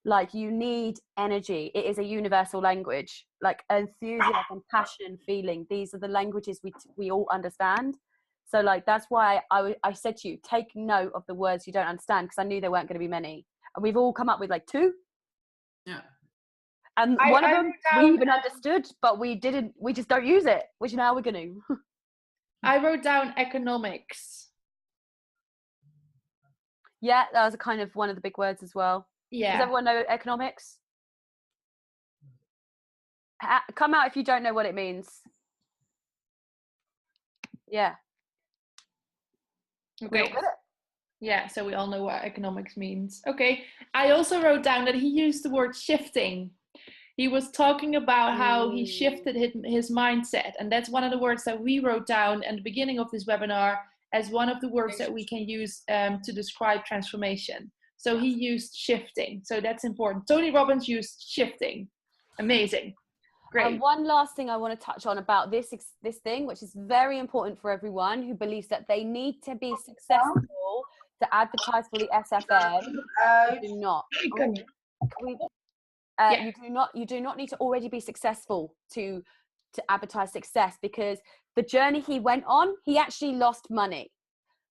Like, you need energy. It is a universal language. Like enthusiasm, passion, feeling. These are the languages we all understand. So like, that's why I said to you, take note of the words you don't understand, because I knew there weren't going to be many. And we've all come up with like 2. Yeah. And one of them we even understood, but we just don't use it, which now we're going to. I wrote down economics. Yeah, that was a kind of one of the big words as well. Yeah. Does everyone know economics? Come out if you don't know what it means. Yeah. Okay. Yeah, so we all know what economics means. Okay. I also wrote down that he used the word shifting. He was talking about how he shifted his mindset. And that's one of the words that we wrote down at the beginning of this webinar as one of the words that we can use to describe transformation. So he used shifting. So that's important. Tony Robbins used shifting. Amazing. Great. And one last thing I want to touch on about this thing, which is very important for everyone who believes that they need to be successful to advertise for the SFM. You do not. You do not need to already be successful to advertise success, because the journey he went on, he actually lost money.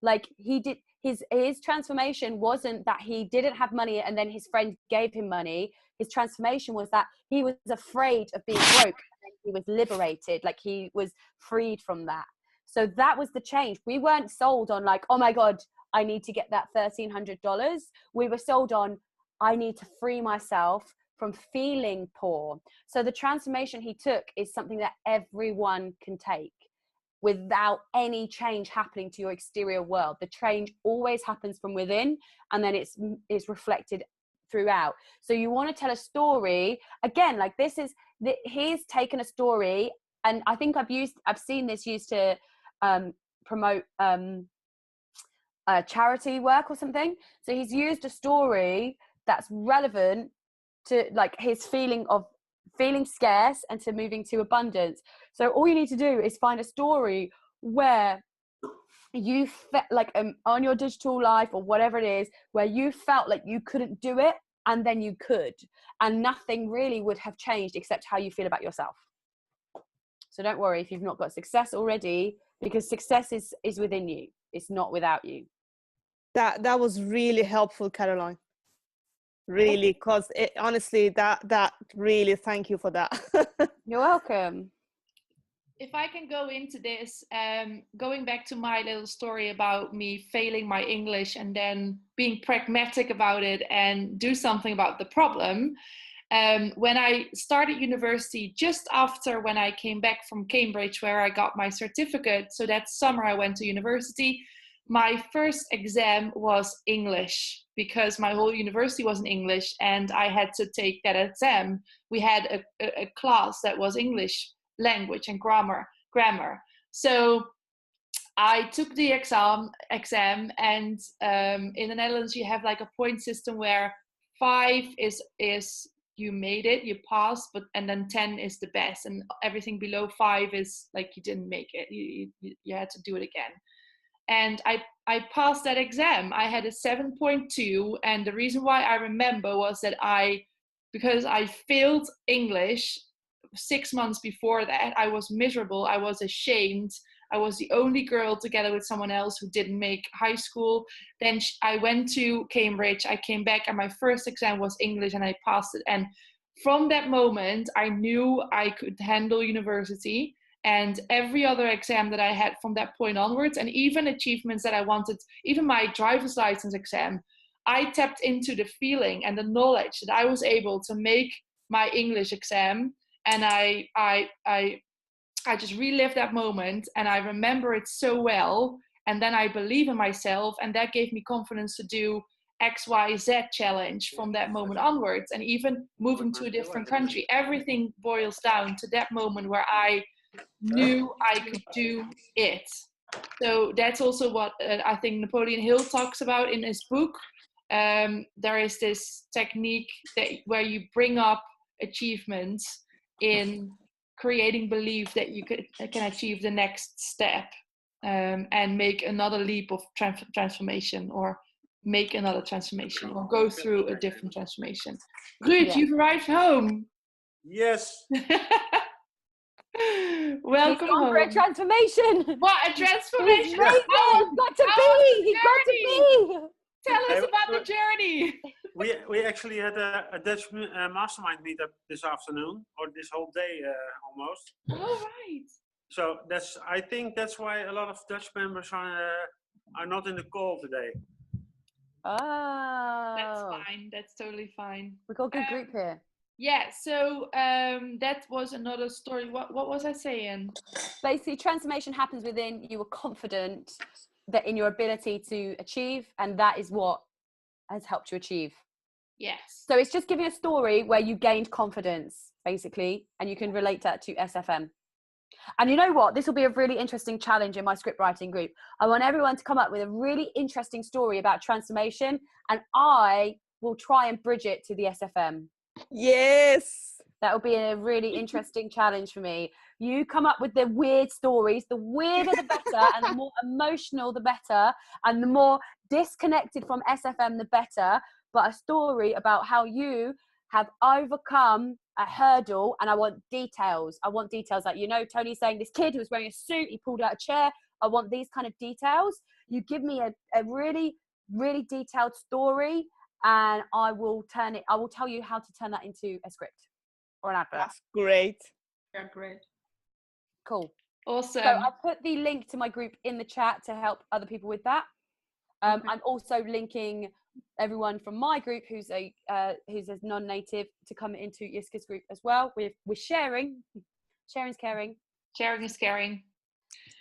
Like, he did his transformation wasn't that he didn't have money and then his friend gave him money. His transformation was that he was afraid of being broke, and he was liberated, like he was freed from that. So that was the change. We weren't sold on like, oh my God, I need to get that $1,300. We were sold on, I need to free myself from feeling poor. So the transformation he took is something that everyone can take without any change happening to your exterior world. The change always happens from within, and then it's reflected throughout. So you want to tell a story again, like he's taken a story, and I think I've seen this used to promote charity work or something. So he's used a story that's relevant to like his feeling of feeling scarce and to moving to abundance. So all you need to do is find a story where you felt like on your digital life or whatever it is, where you felt like you couldn't do it and then you could, and nothing really would have changed except how you feel about yourself. So don't worry if you've not got success already, because success is within you. It's not without you. That was really helpful, Caroline. Really, because honestly, that really, thank you for that. You're welcome. If I can go into this, going back to my little story about me failing my English and then being pragmatic about it and do something about the problem. When I started university, just after when I came back from Cambridge, where I got my certificate, so that summer I went to university, my first exam was English, because my whole university was in English and I had to take that exam. We had a class that was English language and grammar. So I took the exam and in the Netherlands you have like a point system where 5 is you made it, you passed, and then 10 is the best, and everything below 5 is like you didn't make it. You had to do it again. And I passed that exam. I had a 7.2, and the reason why I remember was that because I failed English 6 months before that, I was miserable, I was ashamed. I was the only girl together with someone else who didn't make high school. Then I went to Cambridge, I came back, and my first exam was English, and I passed it. And from that moment, I knew I could handle university. And every other exam that I had from that point onwards, and even achievements that I wanted, even my driver's license exam, I tapped into the feeling and the knowledge that I was able to make my English exam. And I just relived that moment, and I remember it so well. And then I believe in myself, and that gave me confidence to do XYZ challenge from that moment onwards. And even moving to a different country, everything boils down to that moment where I knew I could do it. So that's also what I think Napoleon Hill talks about in his book. There is this technique where you bring up achievements in creating belief that you can achieve the next step, and make another leap of transformation, or make another transformation, or go through a different transformation. Ruud, Yeah. you've arrived home. Yes. Welcome home. For a transformation. What a transformation! He's got to be. He's got to be. Tell us about the journey. We actually had a Dutch mastermind meetup this afternoon, or this whole day almost. Oh right. So I think that's why a lot of Dutch members are not in the call today. Oh. That's fine. That's totally fine. We've got a good group here. Yeah, so that was another story. What was I saying? Basically, transformation happens within. You were confident that in your ability to achieve, and that is what has helped you achieve. Yes. So it's just giving a story where you gained confidence, basically, and you can relate that to SFM. And you know what? This will be a really interesting challenge in my script writing group. I want everyone to come up with a really interesting story about transformation, and I will try and bridge it to the SFM. Yes. That will be a really interesting challenge for me. You come up with the weird stories. The weirder the better, and the more emotional the better, and the more disconnected from SFM the better. But a story about how you have overcome a hurdle, and I want details. I want details, like, you know, Tony's saying this kid who was wearing a suit, he pulled out a chair. I want these kind of details. You give me a really, really detailed story, and I will tell you how to turn that into a script or an advert. That's great. Yeah, great. Cool. Awesome. So I'll put the link to my group in the chat to help other people with that. I'm also linking everyone from my group who's a non-native to come into Jiska's group as well. We're sharing. Sharing's caring. Sharing is caring.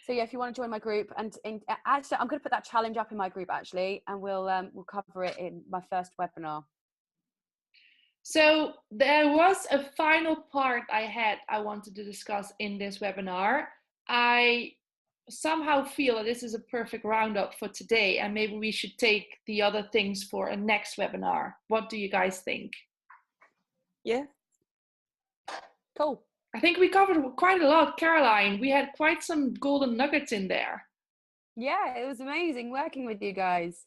So yeah, if you want to join my group, and actually, I'm going to put that challenge up in my group actually, and we'll cover it in my first webinar. So there was a final part I wanted to discuss in this webinar. I somehow feel that this is a perfect roundup for today, and maybe we should take the other things for a next webinar. What do you guys think? Yeah. Cool. I think we covered quite a lot, Caroline. We had quite some golden nuggets in there. Yeah, it was amazing working with you guys.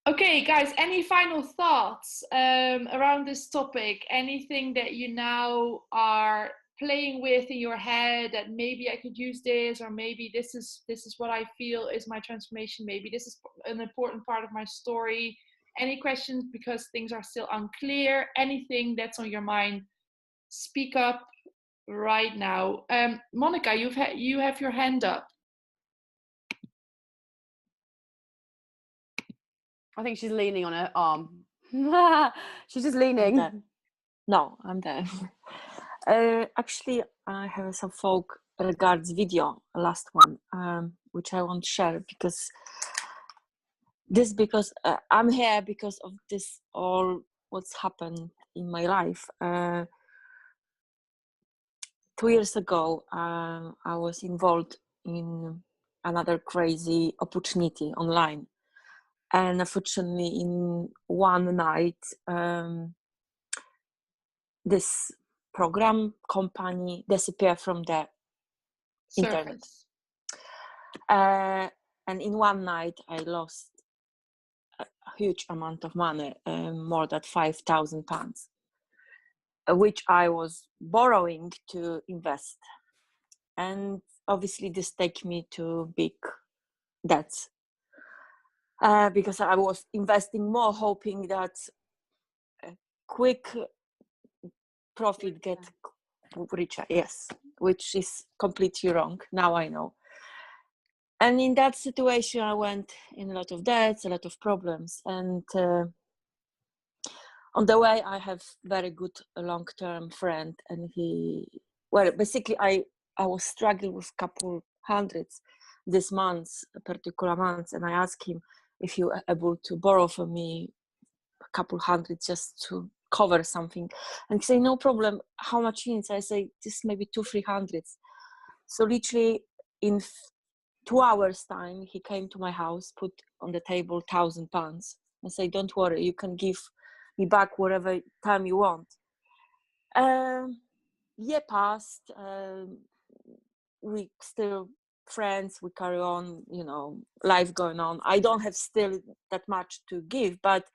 Okay, guys, any final thoughts around this topic? Anything that you now are playing with in your head that maybe I could use this, or maybe this is what I feel is my transformation, maybe this is an important part of my story? Any questions because things are still unclear? Anything that's on your mind, speak up right now. Monica, you have your hand up. I think she's leaning on her arm. She's just leaning. No, I'm there. Actually, I have some folk regards video, last one, which I want to share because I'm here because of this all what's happened in my life. 2 years ago, I was involved in another crazy opportunity online. And unfortunately, in one night, this program company disappeared from the internet. And in one night, I lost a huge amount of money, more than £5,000, which I was borrowing to invest. And obviously, this takes me to big debts. Because I was investing more, hoping that quick profit get richer, yes, which is completely wrong. Now I know. And in that situation, I went in a lot of debts, a lot of problems. And on the way, I have very good long-term friend, and basically I was struggling with couple hundreds this month, particular months, and I asked him if he were able to borrow from me a couple hundred just to cover something. And he said, no problem, how much you need? I say, just maybe 200-300. So literally in 2 hours time, he came to my house, put on the table £1,000 and say, don't worry, you can give me back whatever time you want. Year passed, we still friends, we carry on, life going on. I don't have still that much to give, but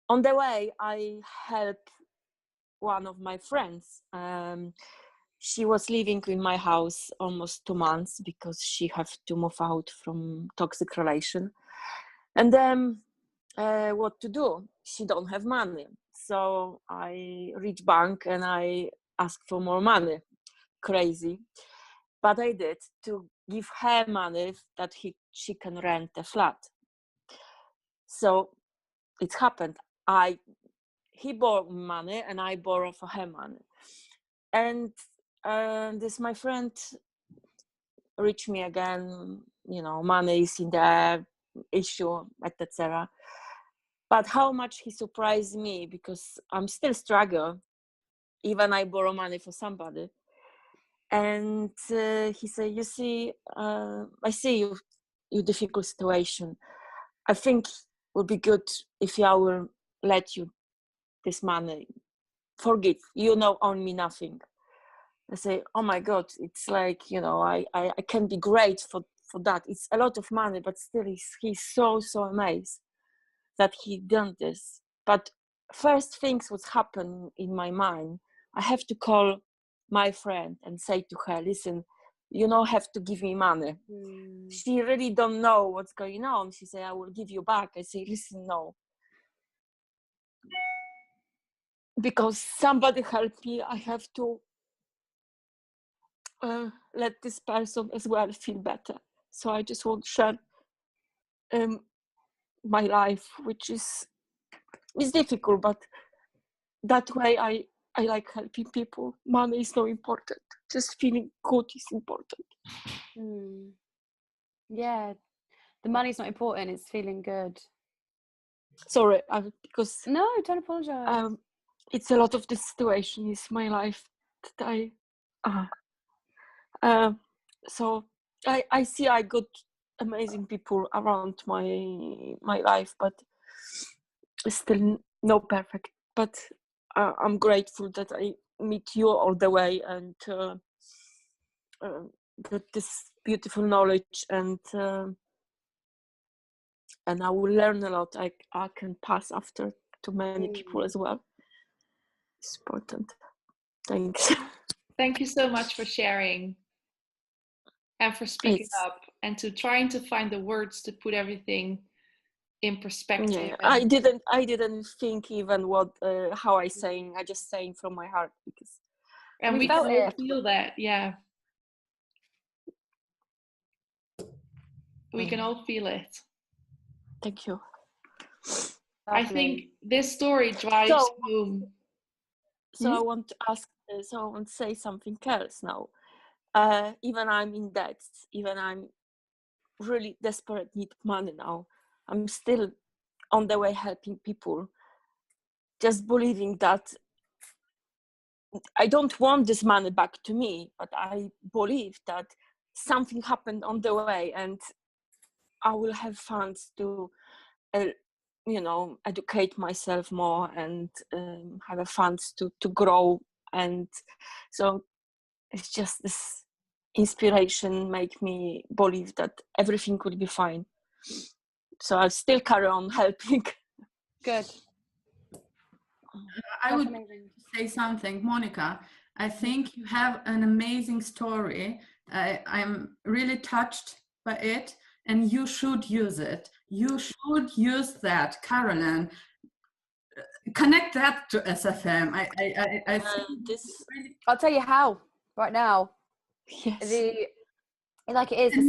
on the way, I helped one of my friends. She was living in my house almost 2 months because she had to move out from toxic relation. And then what to do? She don't have money. So I reached bank and I asked for more money. Crazy. But I did, to give her money that she can rent a flat. So it happened. He borrowed money and I borrowed for her money. And this my friend reached me again, money is in the issue, etc. But how much he surprised me, because I'm still struggling, even I borrow money for somebody. And he said, you see, I see your difficult situation. I think it would be good if I will let you this money. Forgive, own me nothing. I say, oh my God, it's like, I can be grateful for that. It's a lot of money, but still he's so amazed that he done this. But first things what's happened in my mind, I have to call my friend and say to her, listen, you don't have to give me money. She really don't know what's going on. She say, I will give you back. I say, listen, no. Because somebody help me, I have to let this person as well feel better. So I just want to share my life, which is difficult, but that way I like helping people. Money is not important. Just feeling good is important. Yeah, the money's not important. It's feeling good. Sorry, because no, don't apologize. It's a lot of the situation is my life that so I see I got amazing people around my life, but still no perfect, but I'm grateful that I meet you all the way and got this beautiful knowledge, and I will learn a lot. I can pass after to many people as well. It's important. Thanks. Thank you so much for sharing and for speaking up and to trying to find the words to put everything in perspective. Yeah, I didn't think even what how I saying. I just saying from my heart because. And we can all feel that, yeah. We can all feel it. Thank you. I think this story drives home. So I want to ask. So I want to say something else now. Even I'm in debt. Even I'm really desperate, need money now. I'm still on the way helping people. Just believing that I don't want this money back to me, but I believe that something happened on the way, and I will have funds to, educate myself more and have a funds to grow. And so it's just this inspiration make me believe that everything will be fine. So I'll still carry on helping. Good. I would say something, Monica. I think you have an amazing story. I'm really touched by it, and you should use it. You should use that, Carolyn. Connect that to SFM. I think this. I'll tell you how. Right now. Yes. Like it is. And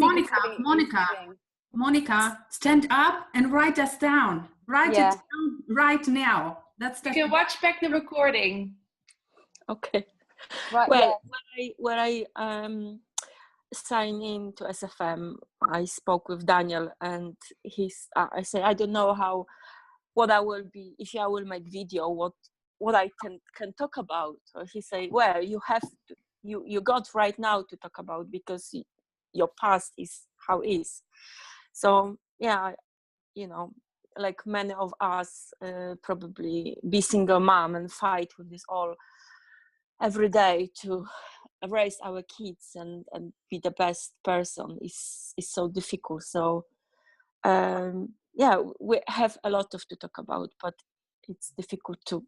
Monica, stand up and write us down. Write it down right now. You can watch back the recording. Okay. Right. Well, when I signed in to SFM, I spoke with Daniel, and I said I don't know what I will be if I will make video. What I can talk about. Or he said, well, you have to, you got right now to talk about because your past is how it is. So yeah, like many of us probably be single mom and fight with this all every day to raise our kids and be the best person is so difficult. So yeah, we have a lot to talk about, but it's difficult to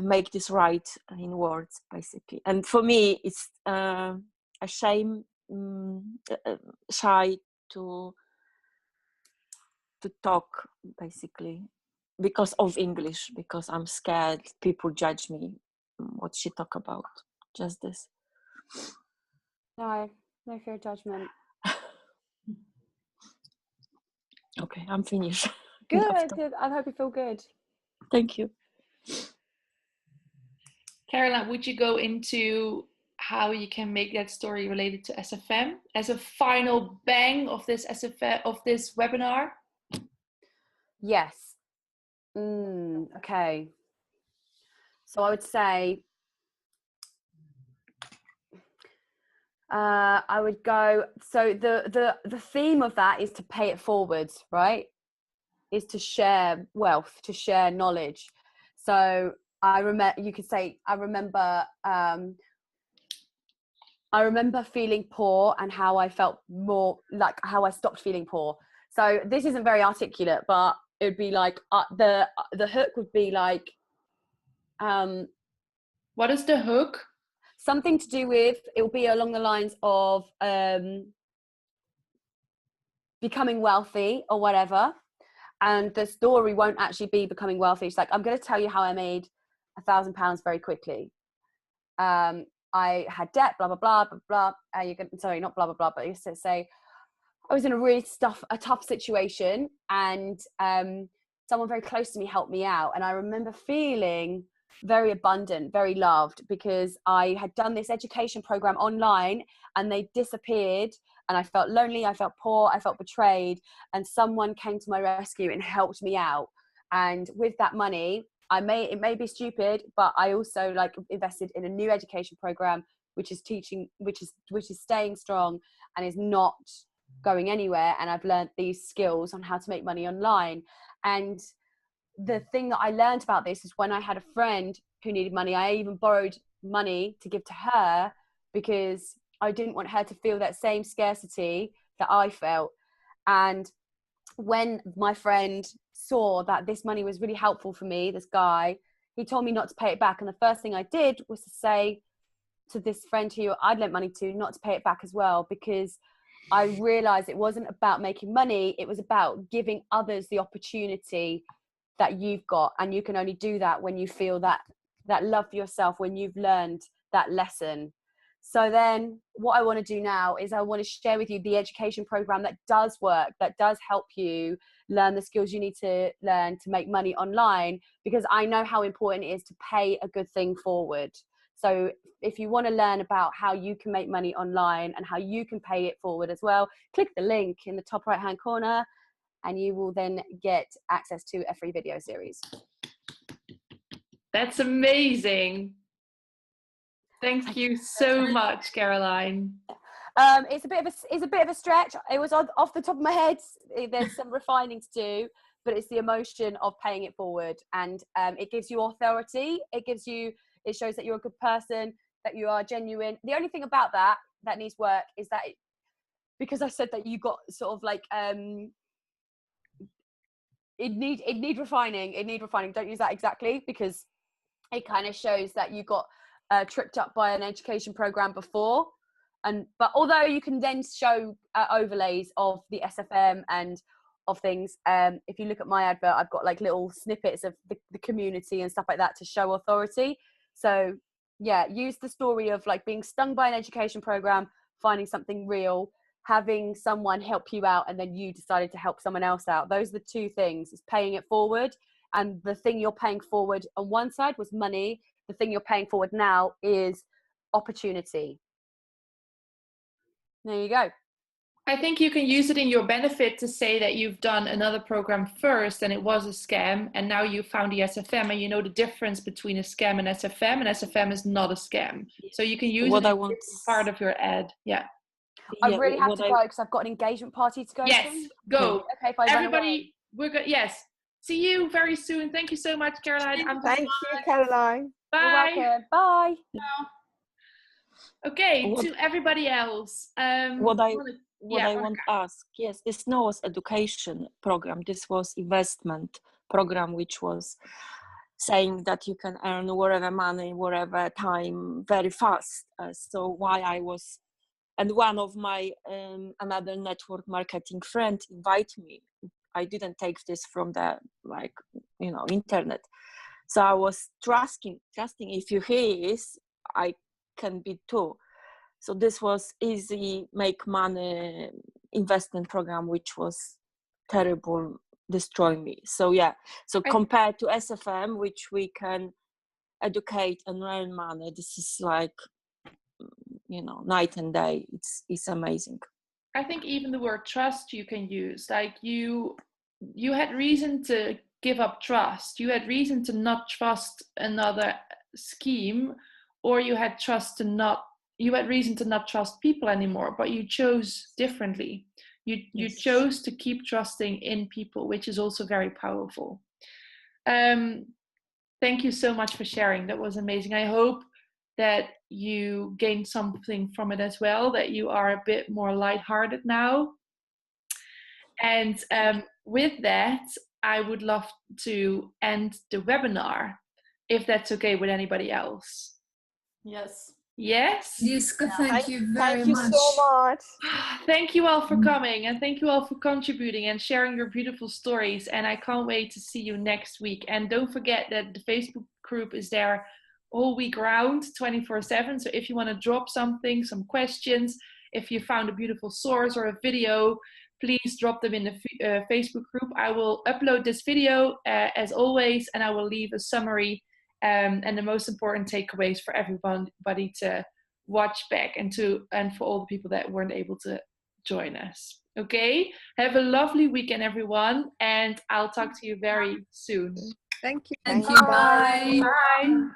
make this right in words, basically. And for me, it's a shame, shy to talk, basically, because of English, because I'm scared people judge me what she talk about. Just this. No fear of judgment. Okay, I'm finished. Good. I hope you feel good. Thank you. Caroline, would you go into how you can make that story related to SFM as a final bang of this webinar? Yes. Okay. So I would say I would go. So the theme of that is to pay it forwards, right? Is to share wealth, to share knowledge. So I remember. You could say I remember. I remember feeling poor and how I felt more like how I stopped feeling poor. So this isn't very articulate, but it would be like the hook would be like. What is the hook? Something to do with, it will be along the lines of becoming wealthy or whatever. And the story won't actually be becoming wealthy. It's like, I'm going to tell you how I made £1,000 very quickly. I had debt, blah, blah, blah, blah, blah. Sorry, not blah, blah, blah, but you say, I was in a really tough situation, and someone very close to me helped me out. And I remember feeling very abundant, very loved, because I had done this education program online and they disappeared, and I felt lonely, I felt poor, I felt betrayed, and someone came to my rescue and helped me out. And with that money, it may be stupid, but I also invested in a new education program, which is staying strong and is not going anywhere. And I've learned these skills on how to make money online. And the thing that I learned about this is when I had a friend who needed money, I even borrowed money to give to her because I didn't want her to feel that same scarcity that I felt. And when my friend saw that this money was really helpful for me, this guy, he told me not to pay it back. And the first thing I did was to say to this friend who I'd lent money to not to pay it back as well, because I realized it wasn't about making money. It was about giving others the opportunity that you've got. And you can only do that when you feel that love for yourself, when you've learned that lesson. So then what I want to do now is I want to share with you the education program that does work, that does help you learn the skills you need to learn to make money online, because I know how important it is to pay a good thing forward. So if you want to learn about how you can make money online and how you can pay it forward as well, click the link in the top right hand corner and you will then get access to a free video series. That's amazing. Thank you so much, Caroline. It's a bit of a stretch. It was off the top of my head. There's some refining to do, but it's the emotion of paying it forward, and it gives you authority. It shows that you're a good person, that you are genuine. The only thing about that needs work is that because I said that you got sort of like it need refining. It need refining. Don't use that exactly, because it kind of shows that you got tripped up by an education program before. But although you can then show overlays of the SFM and of things, if you look at my advert, I've got like little snippets of the community and stuff like that to show authority. So yeah, use the story of like being stung by an education program, finding something real, having someone help you out, and then you decided to help someone else out. Those are the two things, is paying it forward. And the thing you're paying forward on one side was money. The thing you're paying forward now is opportunity. There you go. I think you can use it in your benefit to say that you've done another program first and it was a scam, and now you found the SFM and you know the difference between a scam and SFM, and SFM is not a scam. So you can use it in part of your ad. Yeah. I really have to go because I've got an engagement party to go to. Yes, go. Okay, if I run away. Everybody, we're good. Yes. See you very soon. Thank you so much, Caroline. Thank you, Caroline. Bye. You're welcome. Bye. Okay, to everybody else. What I want to ask, yes, this was education program. This was investment program, which was saying that you can earn whatever money, whatever time, very fast. So why I was, and one of my another network marketing friend invited me. I didn't take this from the internet. So I was trusting if you hear this, I can be too. So this was easy make money investment program, which was terrible, destroy me. So yeah, so compared to SFM, which we can educate and earn money, this is like, night and day. It's amazing. I think even the word trust you can use, like you had reason to give up trust. You had reason to not trust another scheme, or you had reason to not trust people anymore, but you chose differently. You chose to keep trusting in people, which is also very powerful. Thank you so much for sharing. That was amazing. I hope that you gained something from it as well, that you are a bit more lighthearted now. And with that, I would love to end the webinar, if that's okay with anybody else. Yes. Yes? Jiska, thank you very much. Thank you so much. Thank you all for coming, and thank you all for contributing and sharing your beautiful stories. And I can't wait to see you next week. And don't forget that the Facebook group is there all week round, 24/7. So if you want to drop something, some questions, if you found a beautiful source or a video, please drop them in the Facebook group. I will upload this video as always, and I will leave a summary and the most important takeaways for everybody to watch back, and for all the people that weren't able to join us. Okay, have a lovely weekend, everyone, and I'll talk to you very soon. Thank you. Thank you. Bye. Bye.